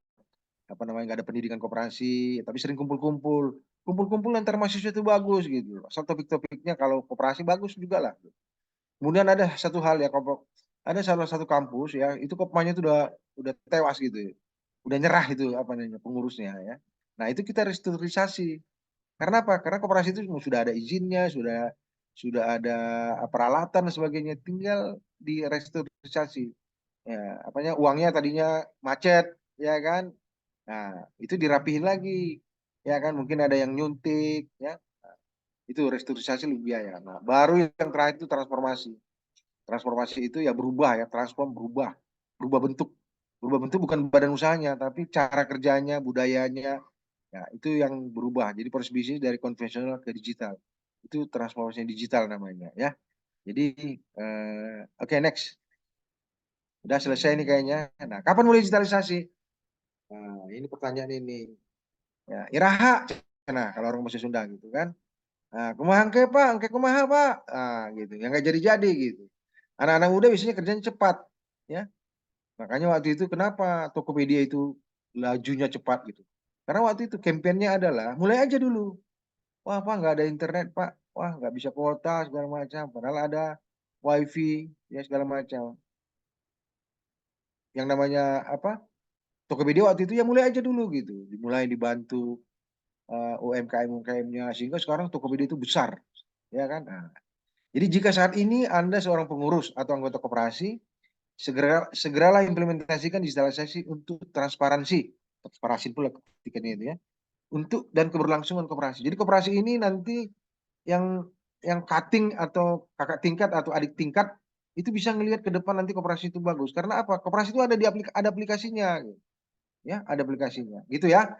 apa namanya nggak ada pendidikan koperasi, tapi sering kumpul-kumpul. Kumpul-kumpul antar mahasiswa itu bagus gitu. Asal topik-topiknya kalau koperasi bagus juga lah. Kemudian ada satu hal ya, ada salah satu kampus ya, itu kopmanya itu udah tewas gitu ya. Udah nyerah itu apa namanya pengurusnya ya. Nah, itu kita restrukturisasi. Karena apa? Karena koperasi itu sudah ada izinnya, sudah ada peralatan dan sebagainya, tinggal di restrukturisasi. Ya, apanya uangnya tadinya macet, ya kan? Nah, itu dirapihin lagi. Ya kan, mungkin ada yang nyuntik ya. Itu restrukturisasi lebih biaya. Nah, baru yang terakhir itu transformasi. Transformasi itu ya berubah ya, transform berubah, berubah bentuk. Berubah bentuk bukan badan usahanya, tapi cara kerjanya, budayanya, ya itu yang berubah. Jadi proses bisnis dari konvensional ke digital. Itu transformasi digital namanya ya. Jadi oke, next. Udah selesai nih kayaknya. Nah, kapan mulai digitalisasi? Nah, ini pertanyaan ini. Ya, iraha. Nah, kalau orang bahasa Sunda gitu kan. Nah, kumaha engke Pak, engke kumaha Pak. Ah, gitu. Yang nggak jadi-jadi gitu. Anak-anak muda biasanya kerjanya cepat, ya. Makanya waktu itu kenapa Tokopedia itu lajunya cepat gitu. Karena waktu itu kampanyenya adalah mulai aja dulu. Wah Pak nggak ada internet Pak. Wah nggak bisa kuota segala macam. Padahal ada wifi ya segala macam. Yang namanya apa? Tokopedia waktu itu ya mulai aja dulu gitu. Mulai dibantu UMKM-UMKM-nya sehingga sekarang Tokopedia itu besar. Ya kan? Nah, jadi jika saat ini Anda seorang pengurus atau anggota koperasi, segeralah implementasikan digitalisasi untuk transparansi. Transparansi pula ketikanya itu ya. Untuk dan keberlangsungan koperasi. Jadi koperasi ini nanti yang cutting atau kakak tingkat atau adik tingkat itu bisa ngelihat ke depan nanti koperasi itu bagus. Karena apa? Koperasi itu ada ada aplikasinya gitu. Ya, ada aplikasinya. Gitu ya.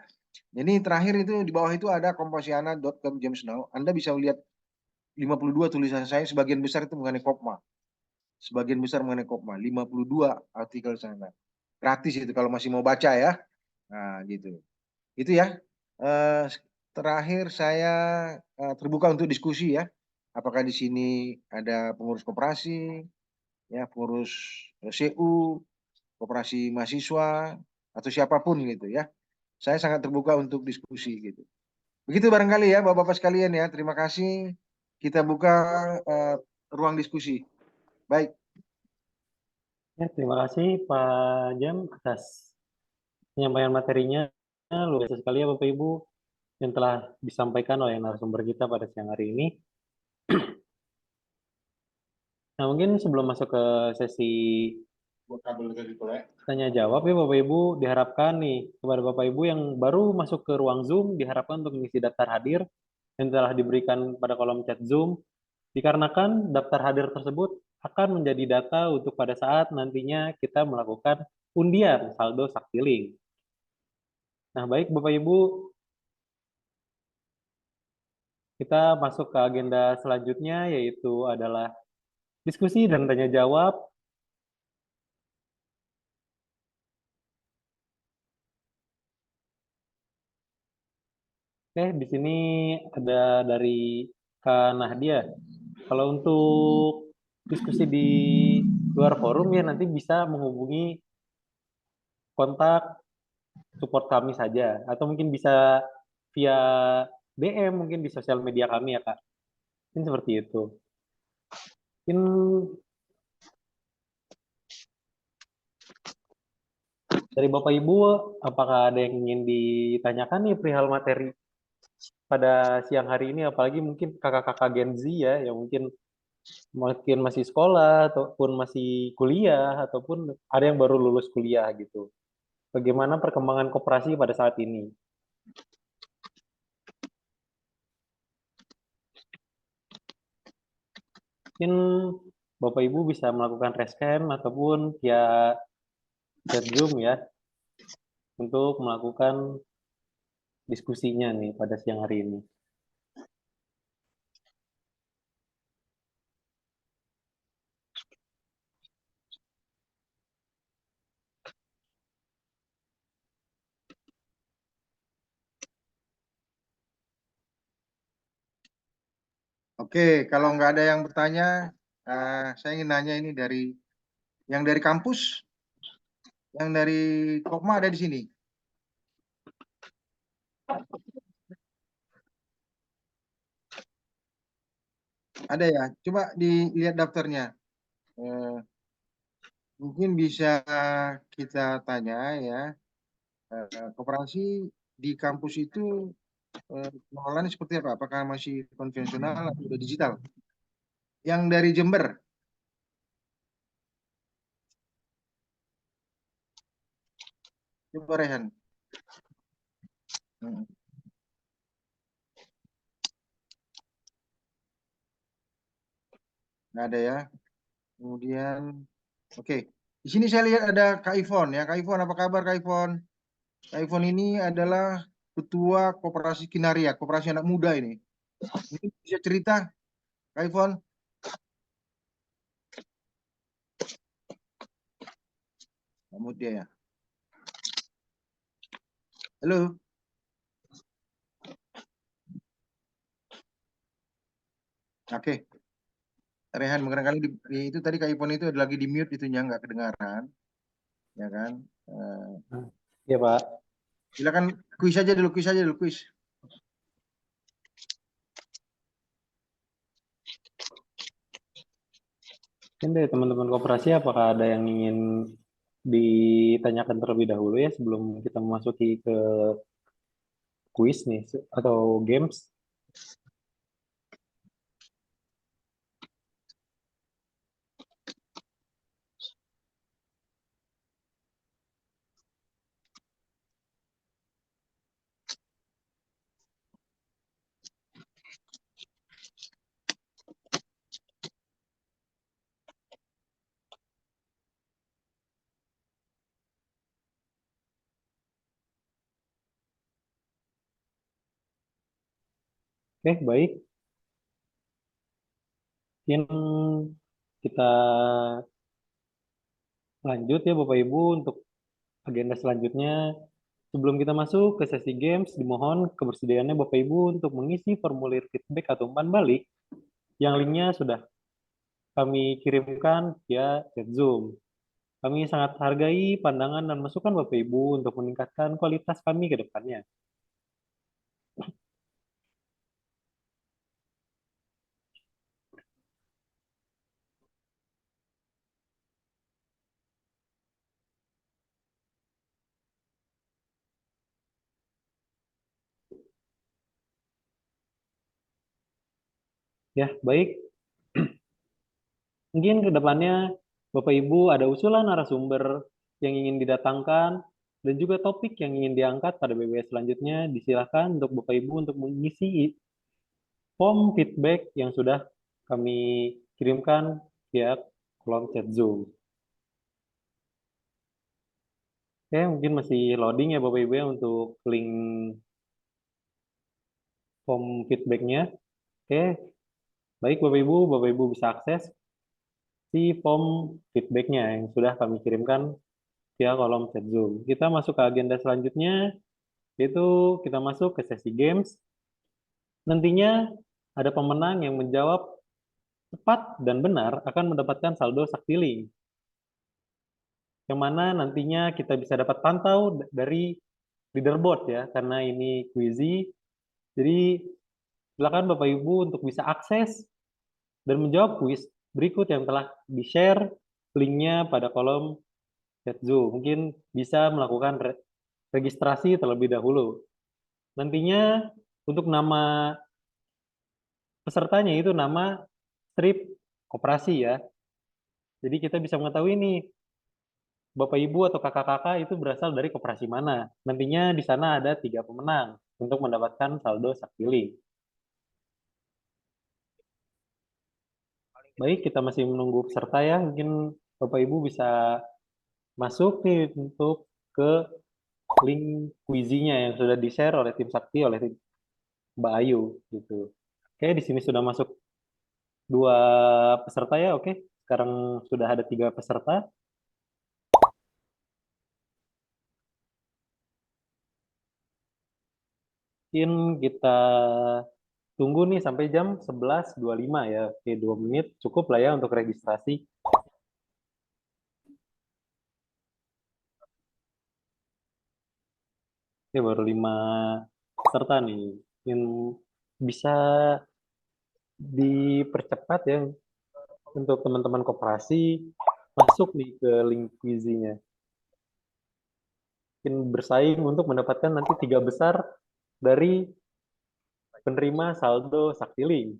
Jadi terakhir itu di bawah itu ada komposiana.com James Now. Anda bisa lihat 52 tulisan saya sebagian besar itu mengenai Kopma. Sebagian besar mengenai Kopma, 52 artikel sana. Gratis itu kalau masih mau baca ya. Nah, gitu. Itu ya. Eh, Terakhir saya terbuka untuk diskusi ya. Apakah di sini ada pengurus koperasi, ya, pengurus CU, koperasi mahasiswa atau siapapun gitu ya. saya sangat terbuka untuk diskusi gitu. Begitu barangkali ya Bapak-Bapak sekalian ya. Terima kasih. Kita buka ruang diskusi. Baik. Ya, terima kasih Pak Jam atas penyampaian materinya. Luar biasa sekali ya Bapak Ibu yang telah disampaikan oleh narasumber kita pada siang hari ini. Nah, mungkin sebelum masuk ke sesi tanya jawab ya Bapak Ibu, diharapkan nih kepada Bapak Ibu yang baru masuk ke ruang Zoom, diharapkan untuk mengisi daftar hadir yang telah diberikan pada kolom chat Zoom, dikarenakan daftar hadir tersebut akan menjadi data untuk pada saat nantinya kita melakukan undian saldo Saktiling. Nah, baik Bapak Ibu, kita masuk ke agenda selanjutnya yaitu adalah diskusi dan tanya jawab. Oke, di sini ada dari Kak Nahdia. Kalau untuk diskusi di luar forum ya nanti bisa menghubungi kontak support kami saja atau mungkin bisa via DM mungkin di sosial media kami ya Kak. Mungkin seperti itu. Mungkin dari Bapak Ibu apakah ada yang ingin ditanyakan nih perihal materi pada siang hari ini, apalagi mungkin kakak-kakak Gen Z ya yang mungkin masih sekolah ataupun masih kuliah ataupun ada yang baru lulus kuliah gitu. Bagaimana perkembangan koperasi pada saat ini? Mungkin Bapak Ibu bisa melakukan rescan ataupun via chat Zoom ya untuk melakukan diskusinya nih pada siang hari ini. Oke, kalau nggak ada yang bertanya, saya ingin nanya ini dari kampus, yang dari Kopma ada di sini. Ada ya? Coba dilihat daftarnya. Eh, Mungkin bisa kita tanya ya, koperasi di kampus itu pengelolaannya seperti apa? Apakah masih konvensional atau sudah digital? Yang dari Jember, coba Rehan. Hmm, nggak ada ya. Kemudian, oke. Di sini saya lihat ada Kak Ivon ya. Kak Ivon, apa kabar Kak Ivon? Kak Ivon ini adalah Ketua Koperasi Kinaria, Koperasi Anak Muda ini. Mungkin bisa cerita, Kak Ivon? Kamu dia ya. Halo. Oke. Rehan, barangkali itu tadi Kak Ivon itu lagi di mute itunya nggak kedengaran, ya kan? Ya Pak. Silakan kuis aja dulu, kuis. Mungkin dari teman-teman koperasi apakah ada yang ingin ditanyakan terlebih dahulu ya sebelum kita memasuki ke kuis nih atau games? Oke, baik. Mungkin kita lanjut ya Bapak Ibu untuk agenda selanjutnya. Sebelum kita masuk ke sesi games, dimohon kebersediaannya Bapak Ibu untuk mengisi formulir feedback atau umpan balik yang linknya sudah kami kirimkan via chat Zoom. Kami sangat hargai pandangan dan masukan Bapak Ibu untuk meningkatkan kualitas kami ke depannya. Ya, baik. Mungkin ke depannya Bapak Ibu ada usulan narasumber yang ingin didatangkan dan juga topik yang ingin diangkat pada BBS selanjutnya, disilakan untuk Bapak Ibu untuk mengisi form feedback yang sudah kami kirimkan via kolom chat Zoom. Oke, mungkin masih loading ya Bapak Ibu ya untuk link form feedbacknya. Oke, baik Bapak Ibu bisa akses si form feedbacknya yang sudah kami kirimkan via kolom chat Zoom. Kita masuk ke agenda selanjutnya, yaitu kita masuk ke sesi games. Nantinya ada pemenang yang menjawab tepat dan benar akan mendapatkan saldo Saktiling, yang mana nantinya kita bisa dapat pantau dari leaderboard ya, karena ini quizy. Jadi silakan Bapak Ibu untuk bisa akses dan menjawab kuis berikut yang telah di-share linknya pada kolom chat Zoom. Mungkin bisa melakukan registrasi terlebih dahulu. Nantinya untuk nama pesertanya itu nama strip koperasi ya. Jadi kita bisa mengetahui nih Bapak Ibu atau kakak-kakak itu berasal dari koperasi mana. Nantinya di sana ada 3 pemenang untuk mendapatkan saldo Saktiling. Baik, kita masih menunggu peserta ya. Mungkin Bapak Ibu bisa masuk nih untuk ke link quiz-nya yang sudah di-share oleh tim Sakti, oleh tim Mbak Ayu gitu. Oke, di sini sudah masuk 2 peserta ya. Oke, sekarang sudah ada 3 peserta. Mungkin kita tunggu nih sampai jam 11.25 ya. Oke, 2 menit cukup lah ya untuk registrasi. Oke, baru 5 peserta nih. Mungkin bisa dipercepat ya untuk teman-teman koperasi masuk nih ke link quiz-nya. Mungkin bersaing untuk mendapatkan nanti 3 besar dari penerima saldo Saktiling.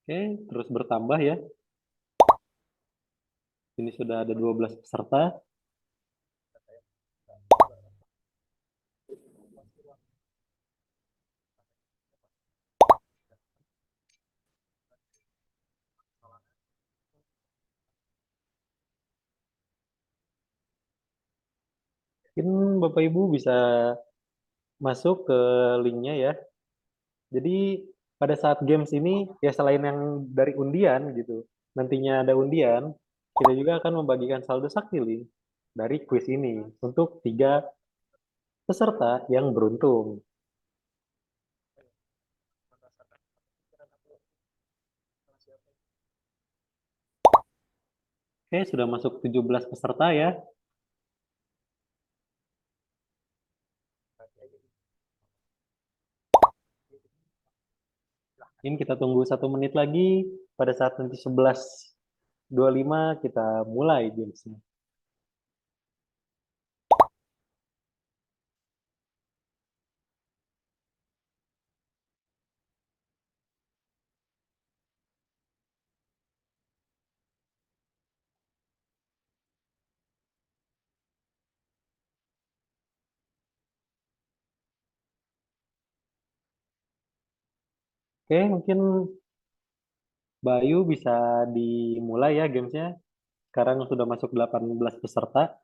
Oke, terus bertambah ya. Ini sudah ada 12 peserta. Mungkin Bapak Ibu bisa masuk ke linknya ya. Jadi pada saat games ini ya selain yang dari undian gitu, nantinya ada undian, kita juga akan membagikan saldo Saktiling dari quiz ini untuk 3 peserta yang beruntung. Oke, sudah masuk 17 peserta ya. Mungkin kita tunggu 1 menit lagi. Pada saat nanti 11.25 kita mulai gamesnya. Oke, mungkin Bayu bisa dimulai ya gamesnya. Sekarang sudah masuk 18 peserta.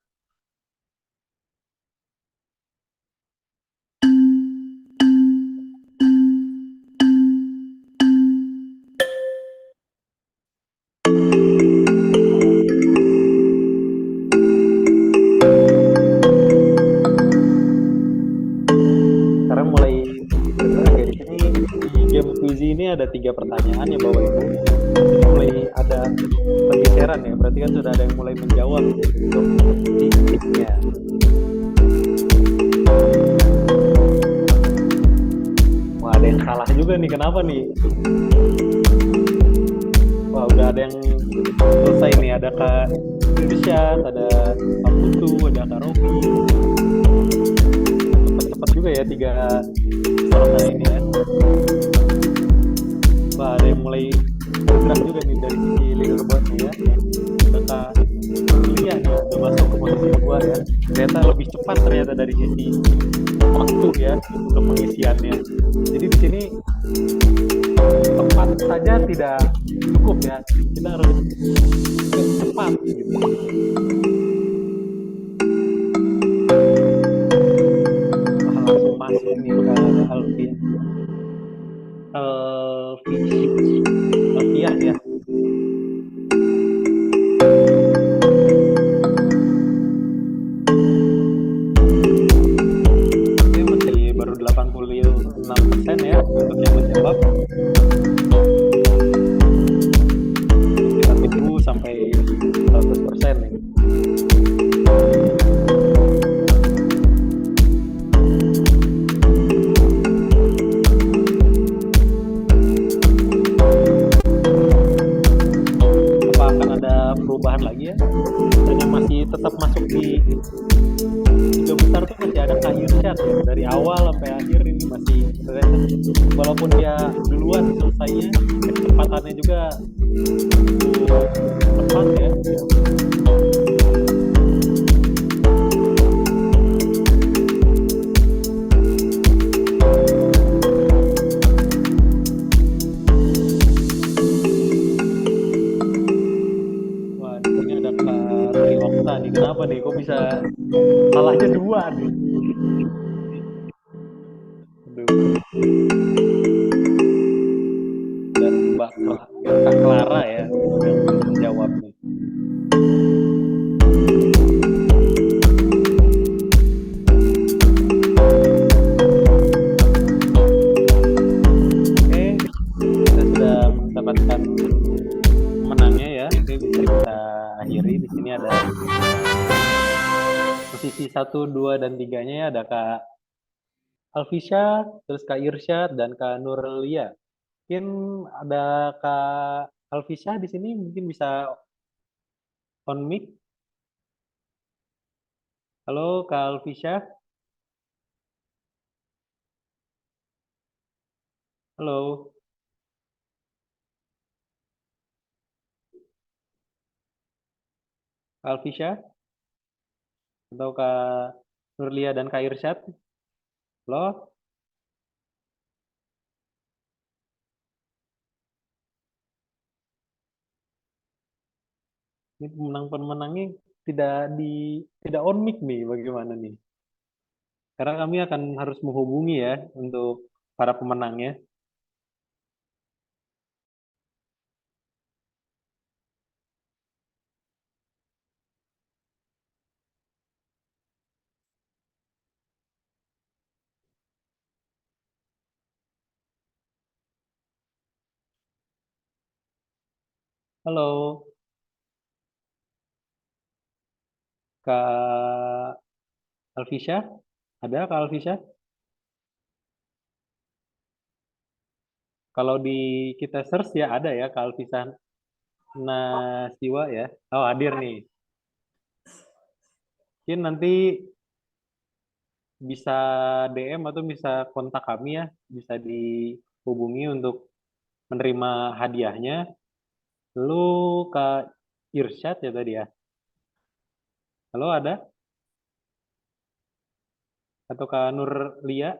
Sekarang mulai bergerak ya. Di sini di game quiz ini ada 3 pertanyaan ya Bapak Ibu. Mulai kedengaran ya, berarti kan sudah ada yang mulai menjawab untuk titiknya. Wah, ada yang salah juga nih, kenapa nih? Wah, udah ada yang selesai nih, ada Kak Irsyad, ada Kak Putu, ada Kak Rofi. Cepat juga ya 3 peserta ini ya. Wah, ada yang mulai bergerak juga nih dari sisi leaderboardnya ya. Kak Lia nih udah masuk ke posisi kedua ya. Ternyata lebih cepat ternyata dari sisi waktu ya untuk pengisiannya. Jadi di sini tepat saja tidak cukup ya. Kita harus cepat gitu. Langsung masuk nih ke Alfian. Alfian ya. Ini masih baru 86% ya untuk yang menjawab. Kita tunggu sampai 100% nih. Apa akan ada perubahan lagi ya? Dan yang masih tetap masuk di 3 besar tuh masih ada Kak Irsyad ya. Dari awal sampai akhir ini masih keren. Walaupun dia duluan selesainya, kecepatannya juga cepat ya. Wah, di sini ada Kak Ray Okta nih. Kenapa nih? Kok bisa salahnya 2 nih? Aduh. Dan Kak Clara ya yang menjawab nih. Oke, kita sudah mendapatkan pemenangnya ya. Oke, bisa kita akhiri. Di sini ada posisi 1, 2, dan 3-nya ya. Ada Kak Alfisya, terus Kak Irsyad, dan Kak Nurlia. Mungkin ada Kak Alfisya di sini, mungkin bisa on mic. Halo Kak Alfisya. Halo. Kak Alfisya. Atau Kak Nurlia dan Kak Irsyad. Halo. Ini pemenang-pemenangnya tidak on mic nih, bagaimana nih? Karena kami akan harus menghubungi ya untuk para pemenangnya. Halo, Kak Alfisya. Ada Kak Alfisya? Kalau di kita search ya ada ya Kak Alfisya Nasiwa ya. Oh, hadir nih. Mungkin nanti bisa DM atau bisa kontak kami ya, bisa dihubungi untuk menerima hadiahnya. Lalu Kak Irsyad ya tadi ya. Halo, ada? Atau Kak Nurlia?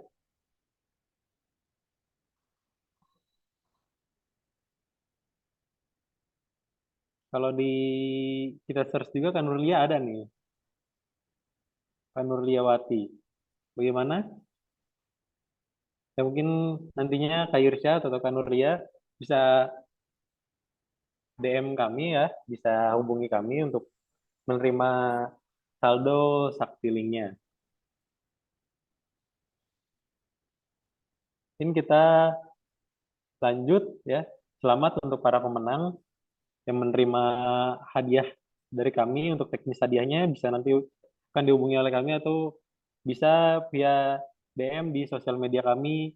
Kalau di kita search juga Kak Nurlia ada nih. Kak Nurliawati. Bagaimana? Ya mungkin nantinya Kak Irsyad atau Kak Nurlia bisa DM kami ya, bisa hubungi kami untuk menerima saldo sakti linknya. Mungkin kita lanjut ya. Selamat untuk para pemenang. yang menerima hadiah dari kami untuk teknis hadiahnya bisa nanti akan dihubungi oleh kami atau bisa via DM di sosial media kami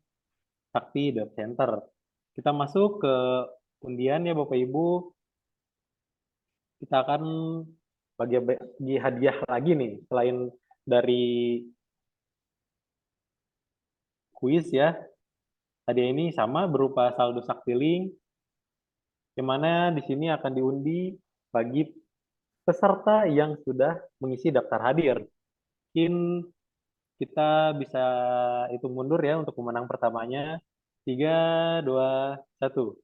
Sakti.Center. Kita masuk ke undian ya Bapak Ibu. Kita akan bagi hadiah lagi nih selain dari kuis ya. Hadiah ini sama berupa saldo Saktiling yang mana di sini akan diundi bagi peserta yang sudah mengisi daftar hadir. Mungkin kita bisa hitung mundur ya untuk pemenang pertamanya. 3, 2, 1.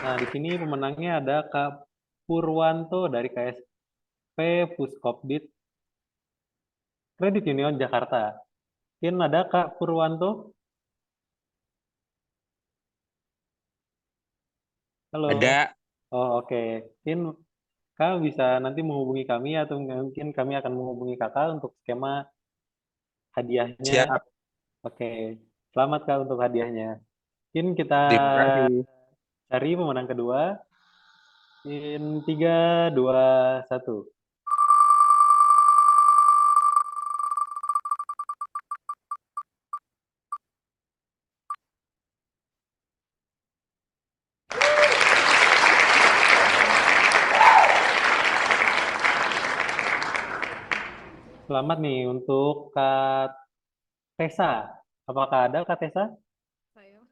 Nah, di sini pemenangnya ada Kak Purwanto dari KSP Puskopdit Kredit Union Jakarta. Mungkin ada Kak Purwanto? Halo. Ada. Oh, oke. Mungkin Kak bisa nanti menghubungi kami atau mungkin kami akan menghubungi Kakak untuk skema hadiahnya. Siap. Oke. Selamat Kak untuk hadiahnya. Mungkin kita Terima kasih. cari pemenang kedua. In 3, 2, 1. Selamat nih untuk Kak Tessa. Apakah ada Kak Tessa?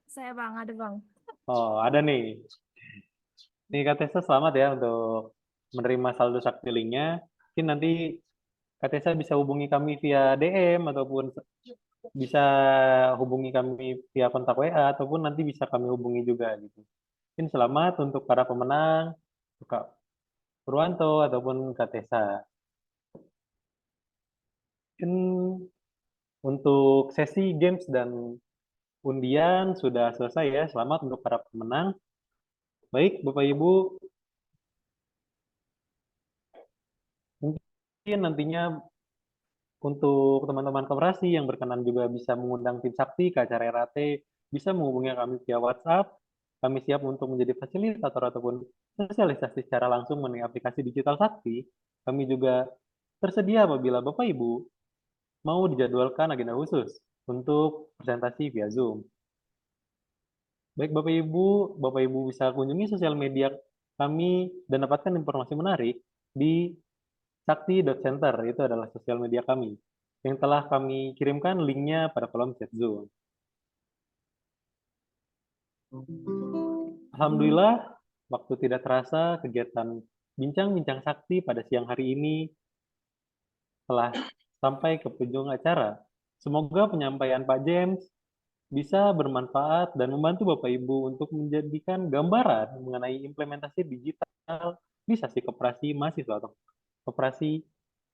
Saya Bang, ada Bang. Oh, ada nih. Nih Kak Tessa selamat ya untuk menerima saldo Saktilingnya. Mungkin nanti Kak Tessa bisa hubungi kami via DM ataupun bisa hubungi kami via kontak WA ataupun nanti bisa kami hubungi juga gitu. Mungkin selamat untuk para pemenang, Kak Purwanto ataupun Kak Tessa. Mungkin untuk sesi games dan undian sudah selesai ya. Selamat untuk para pemenang. Baik, Bapak Ibu, mungkin nantinya untuk teman-teman koperasi yang berkenan juga bisa mengundang tim Sakti ke acara RAT, bisa menghubungi kami via WhatsApp. Kami siap untuk menjadi fasilitator ataupun sosialisasi secara langsung mengenai aplikasi digital Sakti. Kami juga tersedia apabila Bapak Ibu mau dijadwalkan agenda khusus untuk presentasi via Zoom. Baik Bapak Ibu bisa kunjungi sosial media kami dan dapatkan informasi menarik di Sakti.Center, itu adalah sosial media kami, yang telah kami kirimkan linknya pada kolom chat Zoom. Alhamdulillah, waktu tidak terasa kegiatan bincang-bincang sakti pada siang hari ini telah sampai ke penghujung acara. Semoga penyampaian Pak James bisa bermanfaat dan membantu Bapak Ibu untuk menjadikan gambaran mengenai implementasi digital di sasi koperasi mahasiswa atau koperasi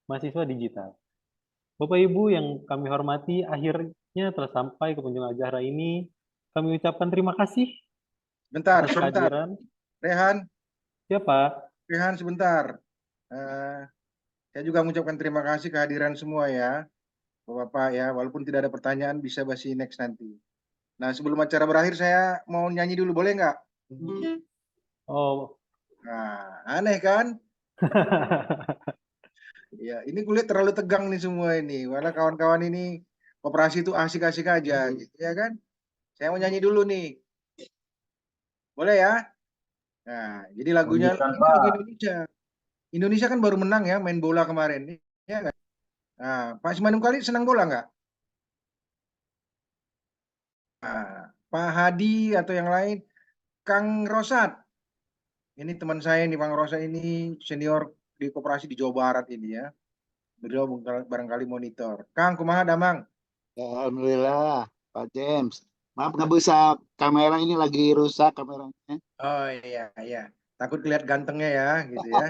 mahasiswa digital. Bapak Ibu yang kami hormati, akhirnya telah sampai ke penghujung acara ini. Kami ucapkan terima kasih Bentar, atas sebentar. kehadiran. Rehan, Siapa? Rehan sebentar. Saya juga mengucapkan terima kasih kehadiran semua ya, Bapak ya. Walaupun tidak ada pertanyaan, bisa basi next nanti. Nah, sebelum acara berakhir, saya mau nyanyi dulu, boleh nggak? Oh, Nah, aneh kan? Ya, ini kulihat terlalu tegang nih semua ini. Malah kawan-kawan ini koperasi itu asik-asik aja, gitu ya kan? Saya mau nyanyi dulu nih. Boleh ya? Nah, jadi lagunya ini lagu Indonesia. Indonesia kan baru menang ya main bola kemarin. Ya kan? Nah, Pak Simanung Kali senang bola nggak? Nah, Pak Hadi atau yang lain, Kang Rosat. Ini teman saya nih, Bang Rosa ini senior di koperasi di Jawa Barat ini ya. Beliau barangkali monitor. Kang, kumaha damang? Alhamdulillah, Pak James. Maaf nggak bisa, kamera ini lagi rusak kameranya. Oh iya, iya. Takut kelihatan gantengnya ya, gitu ya.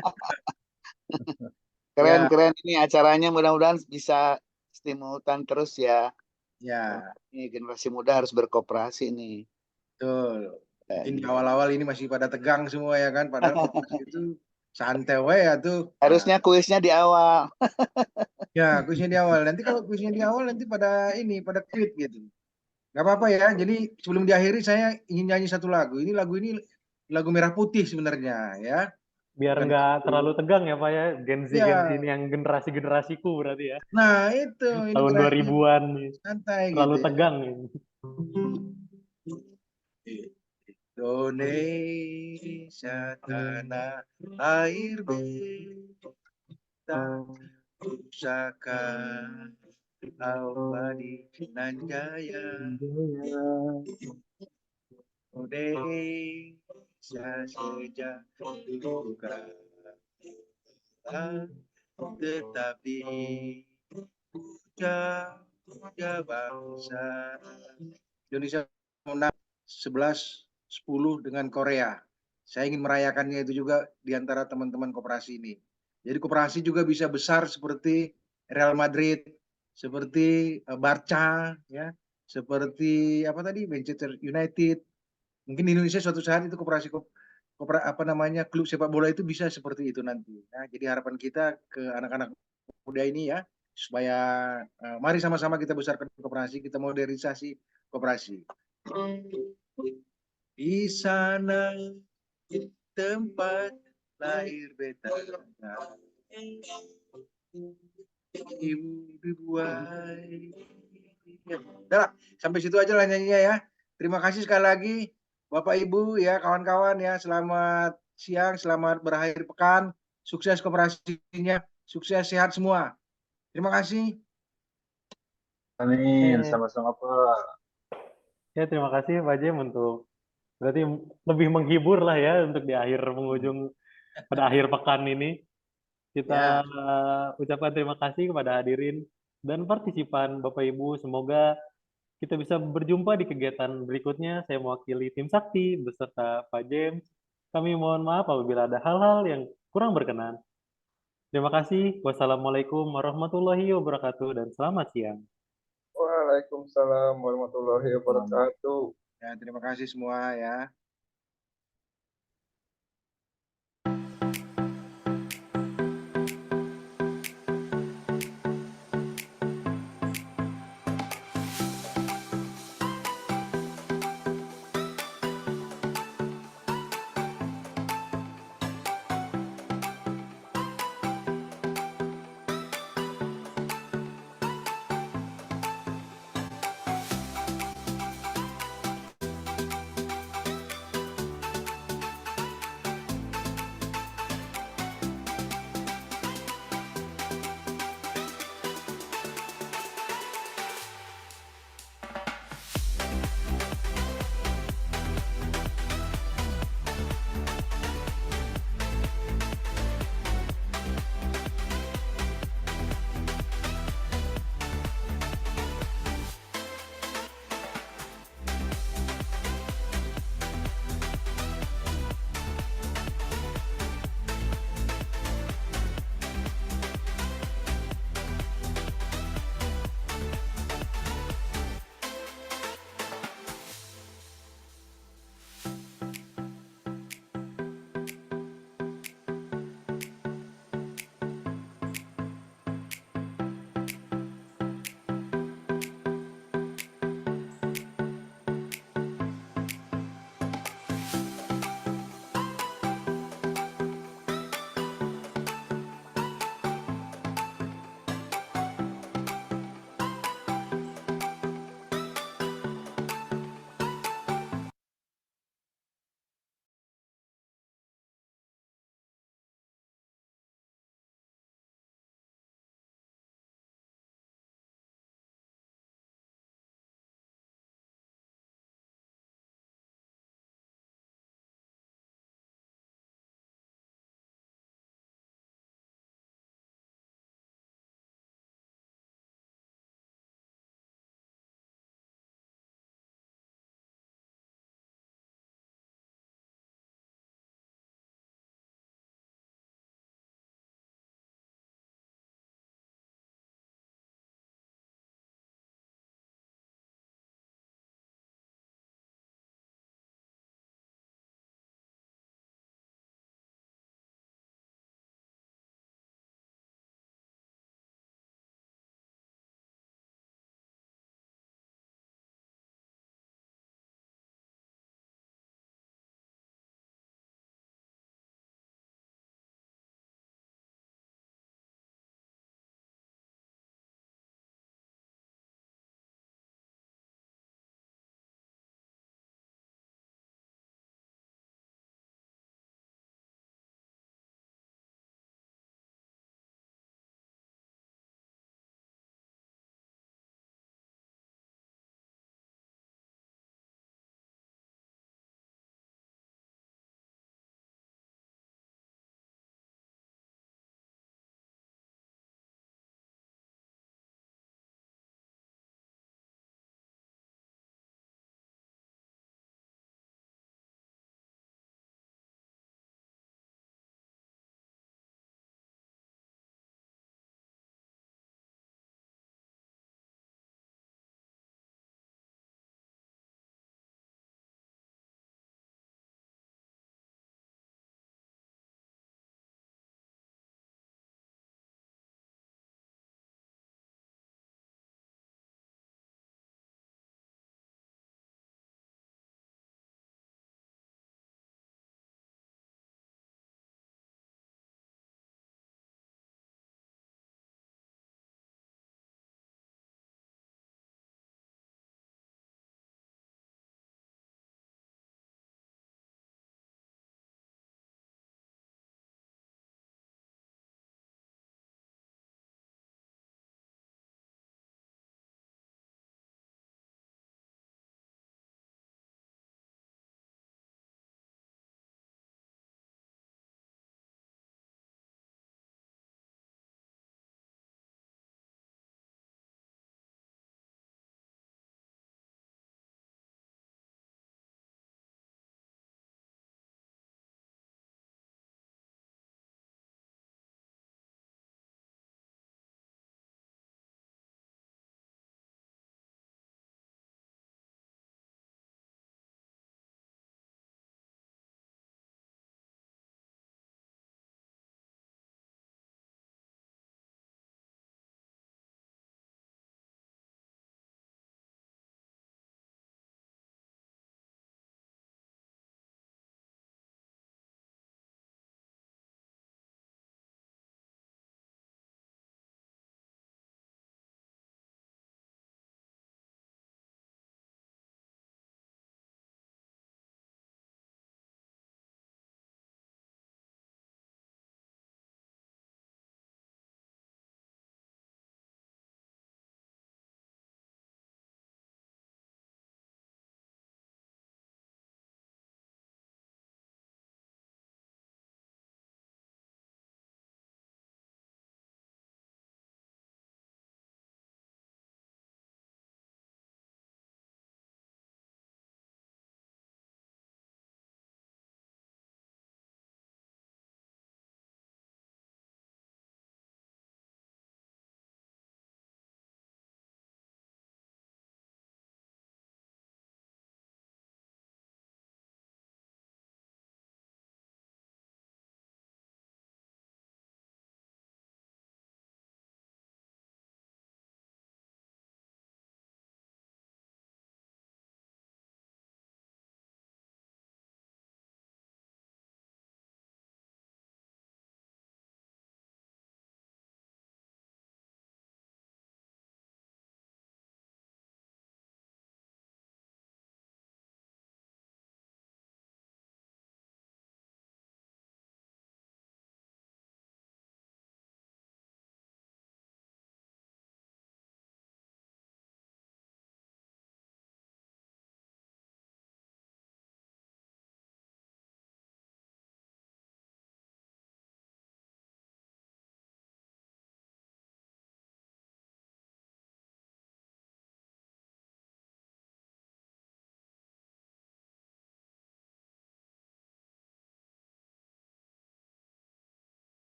Ya, Keren ini acaranya, mudah-mudahan bisa simultan terus ya. ya, Ini generasi muda harus berkooperasi nih. betul. Ini awal-awal ini masih pada tegang semua ya kan, padahal koperasi itu santai ya tuh. Harusnya kuisnya di awal. Ya, kuisnya di awal. Nanti kalau kuisnya di awal nanti pada quit gitu. Gak apa-apa ya. Jadi sebelum diakhiri saya ingin nyanyi satu lagu. Lagu ini lagu Merah Putih sebenarnya ya. Biar Bukan nggak lagu- terlalu tegang ya Pak ya, Gen Z Ya. ini yang generasi-generasiku berarti ya. Nah, itu ini Tahun berarti 2000-an nih. santai Terlalu gitu ya. tegang nih. Indonesia tanah air beta pusaka abadi nan jaya. Indonesia sejak dulu tetapi puja bangsa. Indonesia menang 11-10 dengan Korea. Saya ingin merayakannya itu juga di antara teman-teman koperasi ini. Jadi koperasi juga bisa besar seperti Real Madrid, seperti Barca, ya, seperti apa tadi Manchester United. Mungkin di Indonesia suatu saat itu koperasi klub sepak bola itu bisa seperti itu nanti. Nah, jadi harapan kita ke anak-anak muda ini ya, supaya mari sama-sama kita besarkan koperasi, kita modernisasi koperasi. Di sana tempat lahir beta, ibu dibuai. Udah, sampai situ aja lah nyanyinya ya. Terima kasih sekali lagi Bapak Ibu ya, kawan-kawan ya. Selamat siang, selamat berakhir pekan. Sukses koperasinya, sukses sehat semua. Terima kasih. Amin, sama-sama Pak. Ya, terima kasih Pak Jem untuk berarti lebih menghibur lah ya untuk di akhir penghujung pada akhir pekan ini. Kita ucapkan terima kasih kepada hadirin dan partisipan Bapak Ibu. Semoga kita bisa berjumpa di kegiatan berikutnya. Saya mewakili tim Sakti beserta Pak James. Kami mohon maaf apabila ada hal-hal yang kurang berkenan. Terima kasih. Wassalamualaikum warahmatullahi wabarakatuh dan selamat siang. Waalaikumsalam warahmatullahi wabarakatuh. Ya, terima kasih semua ya.